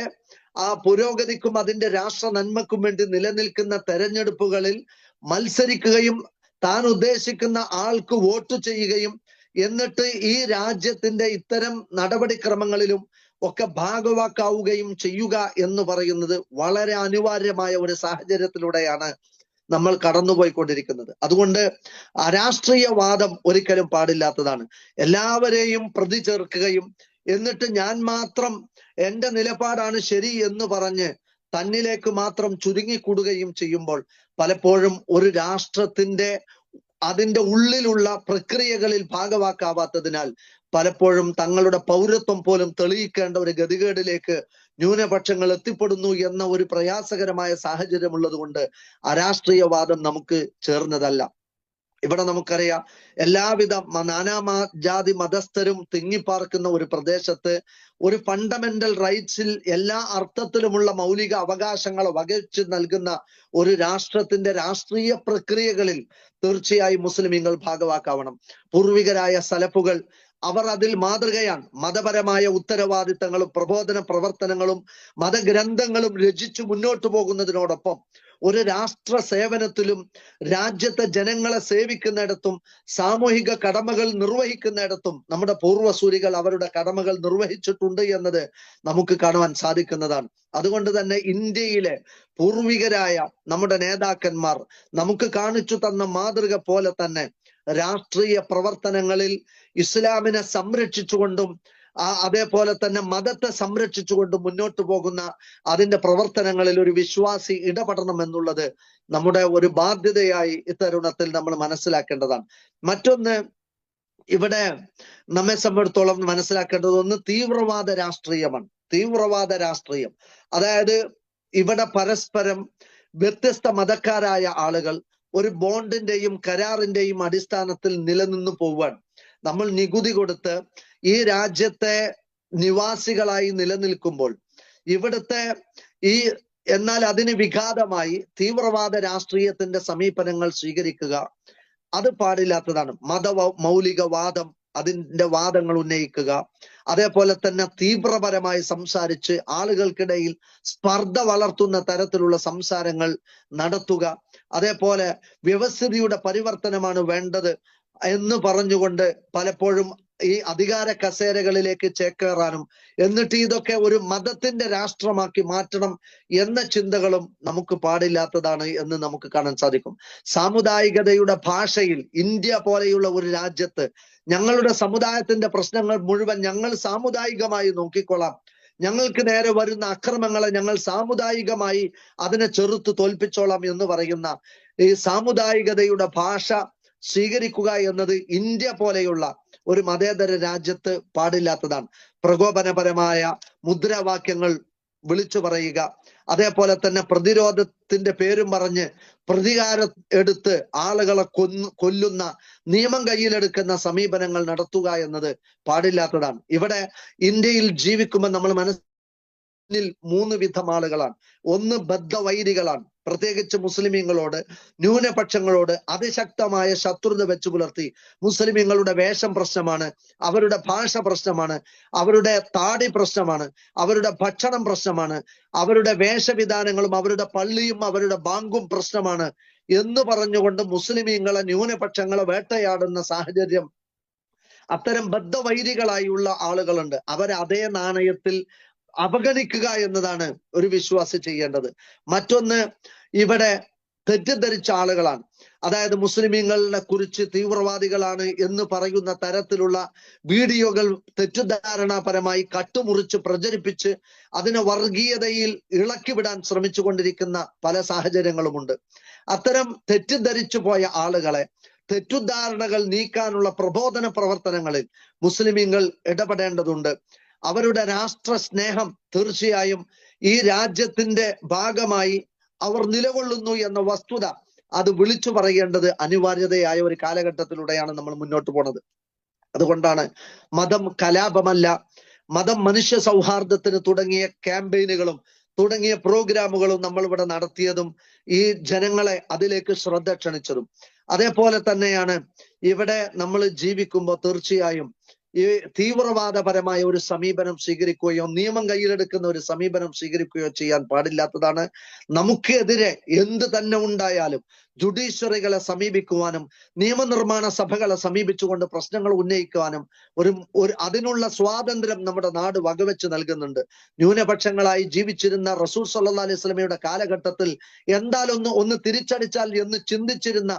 ആ പുരോഗതിക്കും അതിന്റെ രാഷ്ട്ര നന്മക്കും വേണ്ടി നിലനിൽക്കുന്ന തെരഞ്ഞെടുപ്പുകളിൽ മത്സരിക്കുകയും താൻ ഉദ്ദേശിക്കുന്ന ആൾക്ക് വോട്ട് ചെയ്യുകയും എന്നിട്ട് ഈ രാജ്യത്തിന്റെ ഇത്തരം നടപടിക്രമങ്ങളിലും ഒക്കെ ഭാഗവാക്കാവുകയും ചെയ്യുക എന്ന് പറയുന്നത് വളരെ അനിവാര്യമായ ഒരു സാഹചര്യത്തിലൂടെയാണ് നമ്മൾ കടന്നുപോയിക്കൊണ്ടിരിക്കുന്നത്. അതുകൊണ്ട് അരാഷ്ട്രീയവാദം ഒരിക്കലും പാടില്ലാത്തതാണ്. എല്ലാവരെയും പ്രതി ചേർക്കുകയും എന്നിട്ട് ഞാൻ മാത്രം എൻ്റെ നിലപാടാണ് ശരി എന്ന് പറഞ്ഞ് തന്നിലേക്ക് മാത്രം ചുരുങ്ങിക്കൂടുകയും ചെയ്യുമ്പോൾ പലപ്പോഴും ഒരു രാഷ്ട്രത്തിന്റെ അതിന്റെ ഉള്ളിലുള്ള പ്രക്രിയകളിൽ ഭാഗവാക്കാവാത്തതിനാൽ പലപ്പോഴും തങ്ങളുടെ പൗരത്വം പോലും തെളിയിക്കേണ്ട ഒരു ഗതികേടിലേക്ക് ന്യൂനപക്ഷങ്ങൾ എത്തിപ്പെടുന്നു എന്ന ഒരു പ്രയാസകരമായ സാഹചര്യം ഉള്ളത് കൊണ്ട് അരാഷ്ട്രീയവാദം നമുക്ക് ചേർന്നതല്ല. ഇവിടെ നമുക്കറിയാം, എല്ലാവിധ ജാതി മതസ്ഥരും തിങ്ങിപ്പാർക്കുന്ന ഒരു പ്രദേശത്ത് ഒരു ഫണ്ടമെന്റൽ റൈറ്റ്സിൽ എല്ലാ അർത്ഥത്തിലുമുള്ള മൗലിക അവകാശങ്ങൾ വകച്ചു നൽകുന്ന ഒരു രാഷ്ട്രത്തിന്റെ രാഷ്ട്രീയ പ്രക്രിയകളിൽ തീർച്ചയായും മുസ്ലിമീങ്ങൾ ഭാഗവാക്കാവണം. പൂർവികരായ സലഫുകൾ അവർ അതിൽ മാതൃകയാണ്. മതപരമായ ഉത്തരവാദിത്തങ്ങളും പ്രബോധന പ്രവർത്തനങ്ങളും മതഗ്രന്ഥങ്ങളും രചിച്ചു മുന്നോട്ട് പോകുന്നതിനോടൊപ്പം ഒരു രാഷ്ട്ര സേവനത്തിലും രാജ്യത്തെ ജനങ്ങളെ സേവിക്കുന്നിടത്തും സാമൂഹിക കടമകൾ നിർവഹിക്കുന്നിടത്തും നമ്മുടെ പൂർവ്വസൂരികൾ അവരുടെ കടമകൾ നിർവഹിച്ചിട്ടുണ്ട് എന്നത് നമുക്ക് കാണുവാൻ സാധിക്കുന്നതാണ്. അതുകൊണ്ട് തന്നെ ഇന്ത്യയിലെ പൂർവികരായ നമ്മുടെ നേതാക്കന്മാർ നമുക്ക് കാണിച്ചു തന്ന മാതൃക പോലെ തന്നെ രാഷ്ട്രീയ പ്രവർത്തനങ്ങളിൽ ഇസ്ലാമിനെ സംരക്ഷിച്ചുകൊണ്ടും അതേപോലെ തന്നെ മതത്തെ സംരക്ഷിച്ചുകൊണ്ട് മുന്നോട്ട് പോകുന്ന അതിന്റെ പ്രവർത്തനങ്ങളിൽ ഒരു വിശ്വാസി ഇടപെടണം എന്നുള്ളത് നമ്മുടെ ഒരു ബാധ്യതയായി ഇത്തരുണത്തിൽ നമ്മൾ മനസ്സിലാക്കേണ്ടതാണ്. മറ്റൊന്ന്, ഇവിടെ നമ്മെ സംബന്ധിച്ചിടത്തോളം മനസ്സിലാക്കേണ്ടത് ഒന്ന് തീവ്രവാദ രാഷ്ട്രീയമാണ്. തീവ്രവാദ രാഷ്ട്രീയം അതായത് ഇവിടെ പരസ്പരം വ്യത്യസ്ത മതക്കാരായ ആളുകൾ ഒരു ബോണ്ടിന്റെയും കരാറിന്റെയും അടിസ്ഥാനത്തിൽ നിലനിന്ന് പോവാൻ നമ്മൾ നികുതി കൊടുത്ത് ഈ രാജ്യത്തെ നിവാസികളായി നിലനിൽക്കുമ്പോൾ ഇവിടുത്തെ എന്നാൽ അതിന് വിഘാതമായി തീവ്രവാദ രാഷ്ട്രീയത്തിന്റെ സമീപനങ്ങൾ സ്വീകരിക്കുക അത് പാടില്ലാത്തതാണ്. മൗലികവാദം അതിന്റെ വാദങ്ങൾ ഉന്നയിക്കുക, അതേപോലെ തന്നെ തീവ്രപരമായി സംസാരിച്ച് ആളുകൾക്കിടയിൽ സ്പർദ്ധ വളർത്തുന്ന തരത്തിലുള്ള സംസാരങ്ങൾ നടത്തുക, അതേപോലെ വ്യവസ്ഥിതിയുടെ പരിവർത്തനമാണ് വേണ്ടത് എന്ന് പറഞ്ഞുകൊണ്ട് പലപ്പോഴും ഈ അധികാര കസേരകളിലേക്ക് ചേക്കേറാനും എന്നിട്ട് ഇതൊക്കെ ഒരു മതത്തിന്റെ രാഷ്ട്രമാക്കി മാറ്റണം എന്ന ചിന്തകളും നമുക്ക് പാടില്ലാത്തതാണ് എന്ന് നമുക്ക് കാണാൻ സാധിക്കും. സാമുദായികതയുടെ ഭാഷയിൽ ഇന്ത്യ പോലെയുള്ള ഒരു രാജ്യത്ത് ഞങ്ങളുടെ സമുദായത്തിന്റെ പ്രശ്നങ്ങൾ മുഴുവൻ ഞങ്ങൾ സാമുദായികമായി നോക്കിക്കൊള്ളാം, ഞങ്ങൾക്ക് നേരെ വരുന്ന അക്രമങ്ങളെ ഞങ്ങൾ സാമുദായികമായി അതിനെ ചെറുത്ത് തോൽപ്പിച്ചോളാം എന്ന് പറയുന്ന ഈ സാമുദായികതയുടെ ഭാഷ സ്വീകരിക്കുക എന്നത് ഇന്ത്യ പോലെയുള്ള ഒരു മതേതര രാജ്യത്ത് പാടില്ലാത്തതാണ്. പ്രകോപനപരമായ മുദ്രാവാക്യങ്ങൾ വിളിച്ചു പറയുക, അതേപോലെ തന്നെ പ്രതിരോധത്തിന്റെ പേരും പറഞ്ഞ് പ്രതികാരം എടുത്ത് ആളുകളെ കൊല്ലുന്ന നിയമം കയ്യിലെടുക്കുന്ന സമീപനങ്ങൾ നടത്തുക എന്നത് പാടില്ലാത്തതാണ്. ഇവിടെ ഇന്ത്യയിൽ ജീവിക്കുമ്പോൾ നമ്മൾ മനസ്സിൽ 3 വിധം ആളുകളാണ്. ഒന്ന് ബദ്ധവൈരികളാണ്, പ്രത്യേകിച്ച് മുസ്ലിമീങ്ങളോട് ന്യൂനപക്ഷങ്ങളോട് അതിശക്തമായ ശത്രുത വെച്ചു പുലർത്തി മുസ്ലിമീങ്ങളുടെ വേഷം പ്രശ്നമാണ്, അവരുടെ ഭാഷ പ്രശ്നമാണ്, അവരുടെ താടി പ്രശ്നമാണ്, അവരുടെ ഭക്ഷണം പ്രശ്നമാണ്, അവരുടെ വേഷവിധാനങ്ങളും അവരുടെ പള്ളിയും അവരുടെ ബാങ്കും പ്രശ്നമാണ് എന്ന് പറഞ്ഞുകൊണ്ട് മുസ്ലിമീങ്ങളെ ന്യൂനപക്ഷങ്ങളെ വേട്ടയാടുന്ന സാഹചര്യം അത്തരം ബദ്ധവൈരികളായുള്ള ആളുകളുണ്ട്. അതേ നാണയത്തിൽ അവഗണിക്കുക എന്നതാണ് ഒരു വിശ്വാസി ചെയ്യേണ്ടത്. മറ്റൊന്ന്, ഇവിടെ തെറ്റിദ്ധരിച്ച ആളുകളാണ്. അതായത് മുസ്ലിമീങ്ങളെ കുറിച്ച് തീവ്രവാദികളാണ് എന്ന് പറയുന്ന തരത്തിലുള്ള വീഡിയോകൾ തെറ്റിദ്ധാരണാപരമായി കട്ടുമുറിച്ച് പ്രചരിപ്പിച്ച് അതിനെ വർഗീയതയിൽ ഇളക്കിവിടാൻ ശ്രമിച്ചു കൊണ്ടിരിക്കുന്ന പല സാഹചര്യങ്ങളുമുണ്ട്. അത്തരം തെറ്റിദ്ധരിച്ചു പോയ ആളുകളെ തെറ്റുദ്ധാരണകൾ നീക്കാനുള്ള പ്രബോധന പ്രവർത്തനങ്ങളിൽ മുസ്ലിമീങ്ങൾ ഇടപെടേണ്ടതുണ്ട്. അവരുടെ രാഷ്ട്ര സ്നേഹം തീർച്ചയായും ഈ രാജ്യത്തിന്റെ ഭാഗമായി അവർ നിലകൊള്ളുന്നു എന്ന വസ്തുത അത് വിളിച്ചു പറയേണ്ടത് അനിവാര്യതയായ ഒരു കാലഘട്ടത്തിലൂടെയാണ് നമ്മൾ മുന്നോട്ട് പോണത്. അതുകൊണ്ടാണ് മതം കലാപമല്ല, മതം മനുഷ്യ സൗഹാർദ്ദത്തിന് തുടങ്ങിയ ക്യാമ്പയിനുകളും തുടങ്ങിയ പ്രോഗ്രാമുകളും നമ്മൾ ഇവിടെ നടത്തിയതും ഈ ജനങ്ങളെ അതിലേക്ക് ശ്രദ്ധ ക്ഷണിച്ചതും. അതേപോലെ തന്നെയാണ് ഇവിടെ നമ്മൾ ജീവിക്കുമ്പോൾ തീർച്ചയായും ഈ തീവ്രവാദപരമായ ഒരു സമീപനം സ്വീകരിക്കുകയോ നിയമം കയ്യിലെടുക്കുന്ന ഒരു സമീപനം സ്വീകരിക്കുകയോ ചെയ്യാൻ പാടില്ലാത്തതാണ്. നമുക്കെതിരെ എന്ത് തന്നെ ഉണ്ടായാലും ജുഡീഷ്യറികളെ സമീപിക്കുവാനും നിയമനിർമ്മാണ സഭകളെ സമീപിച്ചുകൊണ്ട് പ്രശ്നങ്ങൾ ഉന്നയിക്കുവാനും അതിനുള്ള സ്വാതന്ത്ര്യം നമ്മുടെ നാട് വകവെച്ച് നൽകുന്നുണ്ട്. ന്യൂനപക്ഷങ്ങളായി ജീവിച്ചിരുന്ന റസൂൽ സല്ലല്ലാഹു അലൈഹി വസല്ലമയുടെ കാലഘട്ടത്തിൽ എന്തായാലും ഒന്ന് തിരിച്ചടിച്ചാൽ എന്ന് ചിന്തിച്ചിരുന്ന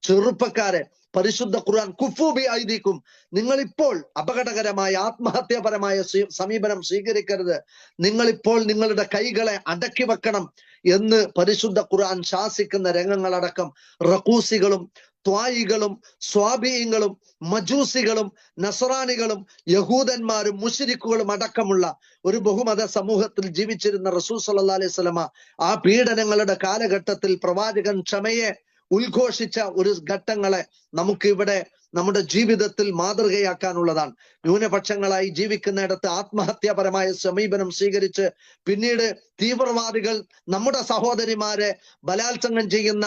ചെറുപ്പക്കാരെ പരിശുദ്ധ ഖുർആൻ കുഫൂ ബി ഐദീക്കും, നിങ്ങളിപ്പോൾ അപകടകരമായ ആത്മഹത്യാപരമായ സമീപനം സ്വീകരിക്കരുത്, നിങ്ങളിപ്പോൾ നിങ്ങളുടെ കൈകളെ അടക്കി വെക്കണം എന്ന് പരിശുദ്ധ ഖുർആൻ ശാസിക്കുന്ന രംഗങ്ങളടക്കം റഖൂസികളും ത്വായികളും സ്വാബീയങ്ങളും മജൂസികളും നസറാനികളും യഹൂദന്മാരും മുശ്രിക്കുകളും അടക്കമുള്ള ഒരു ബഹുമത സമൂഹത്തിൽ ജീവിച്ചിരുന്ന റസൂൽ സല്ലല്ലാഹു അലൈഹി വസല്ലമ ആ പീഡനങ്ങളുടെ കാലഘട്ടത്തിൽ പ്രവാചകൻ ക്ഷമയെ ഉദ്ഘോഷിച്ച ഒരു ഘട്ടങ്ങളെ നമുക്ക് ഇവിടെ നമ്മുടെ ജീവിതത്തിൽ മാതൃകയാക്കാനുള്ളതാണ്. ന്യൂനപക്ഷങ്ങളായി ജീവിക്കുന്നിടത്ത് ആത്മഹത്യാപരമായ സമീപനം സ്വീകരിച്ച് പിന്നീട് തീവ്രവാദികൾ നമ്മുടെ സഹോദരിമാരെ ബലാത്സംഗം ചെയ്യുന്ന,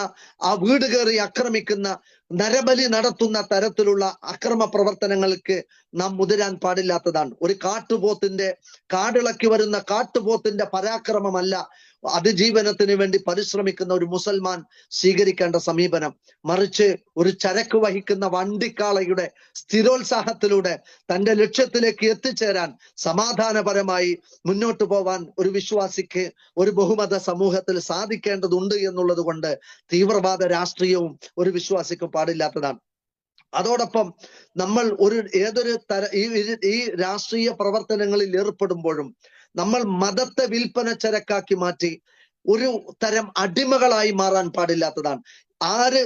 ആ വീട് കയറി ആക്രമിക്കുന്ന, നരബലി നടത്തുന്ന തരത്തിലുള്ള അക്രമ പ്രവർത്തനങ്ങൾക്ക് നാം മുതിരാൻ പാടില്ലാത്തതാണ്. ഒരു കാടിളക്കി വരുന്ന കാട്ടുപോത്തിന്റെ പരാക്രമമല്ല അതിജീവനത്തിന് വേണ്ടി പരിശ്രമിക്കുന്ന ഒരു മുസൽമാൻ സ്വീകരിക്കേണ്ട സമീപനം. മറിച്ച് ഒരു ചരക്ക് വഹിക്കുന്ന വണ്ടിക്കാളയുടെ സ്ഥിരോത്സാഹത്തിലൂടെ തന്റെ ലക്ഷ്യത്തിലേക്ക് എത്തിച്ചേരാൻ സമാധാനപരമായി മുന്നോട്ട് പോവാൻ ഒരു വിശ്വാസിക്ക് ഒരു ബഹുമത സമൂഹത്തിൽ സാധിക്കേണ്ടതുണ്ട് എന്നുള്ളത് കൊണ്ട് തീവ്രവാദ രാഷ്ട്രീയവും ഒരു വിശ്വാസിക്ക് പാടില്ലാത്തതാണ്. അതോടൊപ്പം നമ്മൾ ഏതൊരു ഈ രാഷ്ട്രീയ പ്രവർത്തനങ്ങളിൽ ഏർപ്പെടുമ്പോഴും നമ്മൾ മതത്തെ വിൽപ്പന ചരക്കാക്കി മാറ്റി ഒരു തരം അടിമകളായി മാറാൻ പാടില്ലാത്തതാണ്. ആര്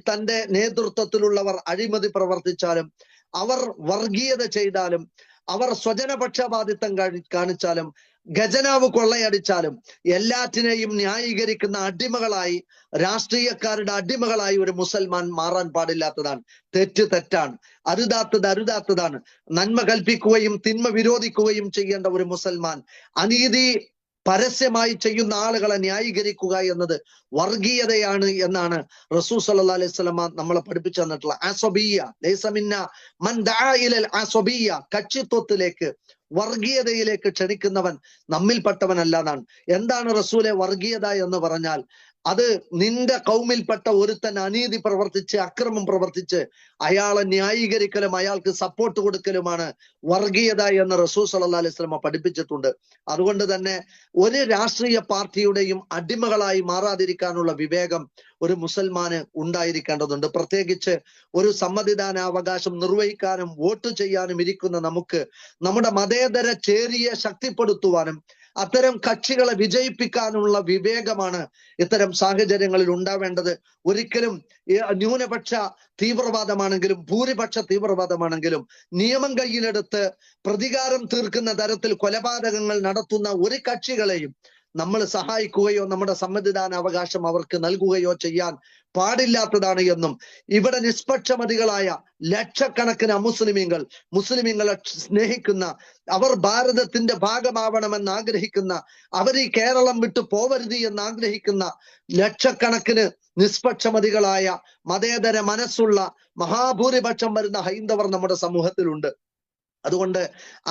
തന്റെ നേതൃത്വത്തിലുള്ളവർ അഴിമതി പ്രവർത്തിച്ചാലും, അവർ വർഗീയത ചെയ്താലും, അവർ സ്വജനപക്ഷപാതിത്വം കാണിച്ചാലും, ഖജനാവ് കൊള്ളയടിച്ചാലും എല്ലാറ്റിനെയും ന്യായീകരിക്കുന്ന അടിമകളായി, രാഷ്ട്രീയക്കാരുടെ അടിമകളായി ഒരു മുസൽമാൻ മാറാൻ പാടില്ലാത്തതാണ്. തെറ്റാണ്, അരുതാത്തതാണ്. നന്മ കൽപ്പിക്കുകയും തിന്മ വിരോധിക്കുകയും ചെയ്യേണ്ട ഒരു മുസൽമാൻ അനീതി പരസ്യമായി ചെയ്യുന്ന ആളുകളെ ന്യായീകരിക്കുക എന്നത് വർഗീയതയാണ് എന്നാണ് റസൂൽ സല്ലല്ലാഹു അലൈഹി വസല്ലമ നമ്മളെ പഠിപ്പിച്ചു തന്നിട്ടുള്ള. അസ്വബിയ്യ ലൈസ മിന്ന മൻ ദഅ ഇലൽ അസ്വബിയ്യ, കക്ഷിത്വത്തിലേക്ക്, വർഗീയതയിലേക്ക് ക്ഷണിക്കുന്നവൻ നമ്മിൽപ്പെട്ടവനല്ല എന്നാണ്. എന്താണ് റസൂലെ വർഗീയത എന്ന് പറഞ്ഞാൽ? അത് നിന്റെ കൗമിൽപ്പെട്ട ഒരുത്തൻ അനീതി പ്രവർത്തിച്ച്, അക്രമം പ്രവർത്തിച്ച് അയാളെ ന്യായീകരിക്കലും അയാൾക്ക് സപ്പോർട്ട് കൊടുക്കലുമാണ് വർഗീയത എന്ന് റസൂൽ സല്ലല്ലാഹു അലൈഹി വസല്ലമ പഠിപ്പിച്ചിട്ടുണ്ട്. അതുകൊണ്ട് തന്നെ ഒരു രാഷ്ട്രീയ പാർട്ടിയുടെയും അടിമകളായി മാറാതിരിക്കാനുള്ള വിവേകം ഒരു മുസൽമാന് ഉണ്ടായിരിക്കേണ്ടതുണ്ട്. പ്രത്യേകിച്ച് ഒരു സമ്മതിദാനാവകാശം നിർവഹിക്കാനും വോട്ട് ചെയ്യാനും ഇരിക്കുന്ന നമുക്ക് നമ്മുടെ മതേതര ചേരിയെ ശക്തിപ്പെടുത്തുവാനും അത്തരം കക്ഷികളെ വിജയിപ്പിക്കാനുള്ള വിവേകമാണ് ഇത്തരം സാഹചര്യങ്ങളിൽ ഉണ്ടാവേണ്ടത്. ഒരിക്കലും ന്യൂനപക്ഷ തീവ്രവാദമാണെങ്കിലും ഭൂരിപക്ഷ തീവ്രവാദമാണെങ്കിലും നിയമം കയ്യിലെടുത്ത് പ്രതികാരം തീർക്കുന്ന തരത്തിൽ കൊലപാതകങ്ങൾ നടത്തുന്ന ഒരു കക്ഷികളെയും നമ്മൾ സഹായിക്കുകയോ നമ്മുടെ സമ്മതിദാന അവകാശം അവർക്ക് നൽകുകയോ ചെയ്യാൻ പാടില്ലാത്തതാണ് എന്നും, ഇവിടെ നിഷ്പക്ഷമതികളായ ലക്ഷക്കണക്കിന് മുസ്ലിമീങ്ങളെ സ്നേഹിക്കുന്ന, അവർ ഭാരതത്തിന്റെ ഭാഗമാവണമെന്ന് ആഗ്രഹിക്കുന്ന, അവർ ഈ കേരളം വിട്ടു പോവരുത് എന്ന് ആഗ്രഹിക്കുന്ന ലക്ഷക്കണക്കിന് നിഷ്പക്ഷമതികളായ മതേതര മനസ്സുള്ള മഹാഭൂരിപക്ഷം വരുന്ന ഹൈന്ദവർ നമ്മുടെ സമൂഹത്തിലുണ്ട്. അതുകൊണ്ട്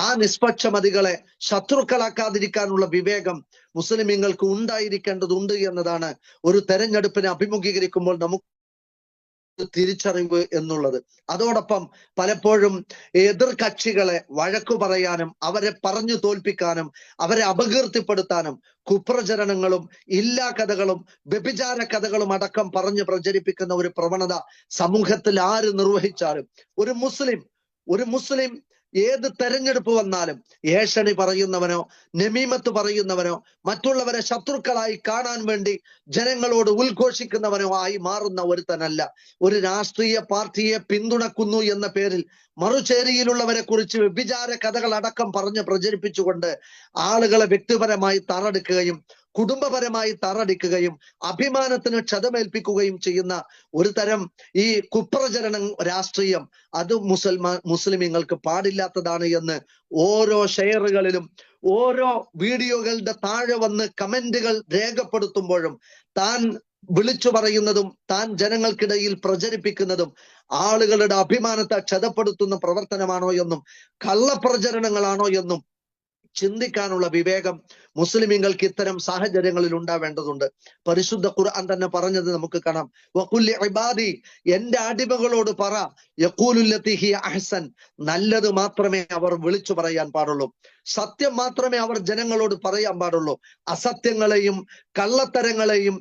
ആ നിഷ്പക്ഷമതികളെ ശത്രുക്കളാക്കാതിരിക്കാനുള്ള വിവേകം മുസ്ലിമീങ്ങൾക്ക് ഉണ്ടായിരിക്കേണ്ടതുണ്ട് എന്നതാണ് ഒരു തെരഞ്ഞെടുപ്പിനെ അഭിമുഖീകരിക്കുമ്പോൾ നമുക്ക് തിരിച്ചറിവ് എന്നുള്ളത്. അതോടൊപ്പം പലപ്പോഴും എതിർ കക്ഷികളെ വഴക്കു പറയാനും അവരെ പറഞ്ഞു തോൽപ്പിക്കാനും അവരെ അപകീർത്തിപ്പെടുത്താനും കുപ്രചരണങ്ങളും ഇല്ലാ കഥകളും വ്യഭിചാര കഥകളും അടക്കം പറഞ്ഞു പ്രചരിപ്പിക്കുന്ന ഒരു പ്രവണത സമൂഹത്തിൽ ആര് നിർവഹിച്ചാലും ഒരു മുസ്ലിം ഏത് തെരഞ്ഞെടുപ്പ് വന്നാലും ഏഷണി പറയുന്നവനോ നമീമത്ത് പറയുന്നവനോ മറ്റുള്ളവരെ ശത്രുക്കളായി കാണാൻ വേണ്ടി ജനങ്ങളോട് ഉദ്ഘോഷിക്കുന്നവനോ ആയി മാറുന്ന ഒരുത്തനല്ല. ഒരു രാഷ്ട്രീയ പാർട്ടിയെ പിന്തുണക്കുന്നു എന്ന പേരിൽ മറുചേരിയിലുള്ളവരെ കുറിച്ച് വ്യഭിചാര കഥകൾ അടക്കം പറഞ്ഞ് പ്രചരിപ്പിച്ചുകൊണ്ട് ആളുകളെ വ്യക്തിപരമായി തറടിക്കുകയും കുടുംബപരമായി തറടിക്കുകയും അഭിമാനത്തിന് ക്ഷതമേൽപ്പിക്കുകയും ചെയ്യുന്ന ഒരു തരം ഈ കുപ്രചരണ രാഷ്ട്രീയം അത് മുസ്ലിമീങ്ങൾക്ക് പാടില്ലാത്തതാണ് എന്ന് ഓരോ ഷെയറുകളിലും ഓരോ വീഡിയോകളുടെ താഴെ വന്ന് കമന്റുകൾ രേഖപ്പെടുത്തുമ്പോഴും താൻ വിളിച്ചു പറയുന്നതും താൻ ജനങ്ങൾക്കിടയിൽ പ്രചരിപ്പിക്കുന്നതും ആളുകളുടെ അഭിമാനത്തെ ക്ഷതപ്പെടുത്തുന്ന പ്രവർത്തനമാണോ എന്നും കള്ളപ്രചരണങ്ങളാണോ എന്നും ചിന്തിക്കാനുള്ള വിവേകം മുസ്ലിമീങ്ങൾക്ക് ഇത്തരം സാഹചര്യങ്ങളിൽ ഉണ്ടാവേണ്ടതുണ്ട്. പരിശുദ്ധ ഖുർആൻ തന്നെ പറഞ്ഞത് നമുക്ക് കാണാം. വഖുല്ലി ഇബാദി, എന്റെ അടിമകളോട് പറ, യഖൂലുല്ലതി ഹിയ അഹ്സൻ, നല്ലത് മാത്രമേ അവർ വിളിച്ചു പറയാൻ പാടുള്ളൂ. സത്യം മാത്രമേ അവർ ജനങ്ങളോട് പറയാൻ പാടുള്ളൂ. അസത്യങ്ങളെയും കള്ളത്തരങ്ങളെയും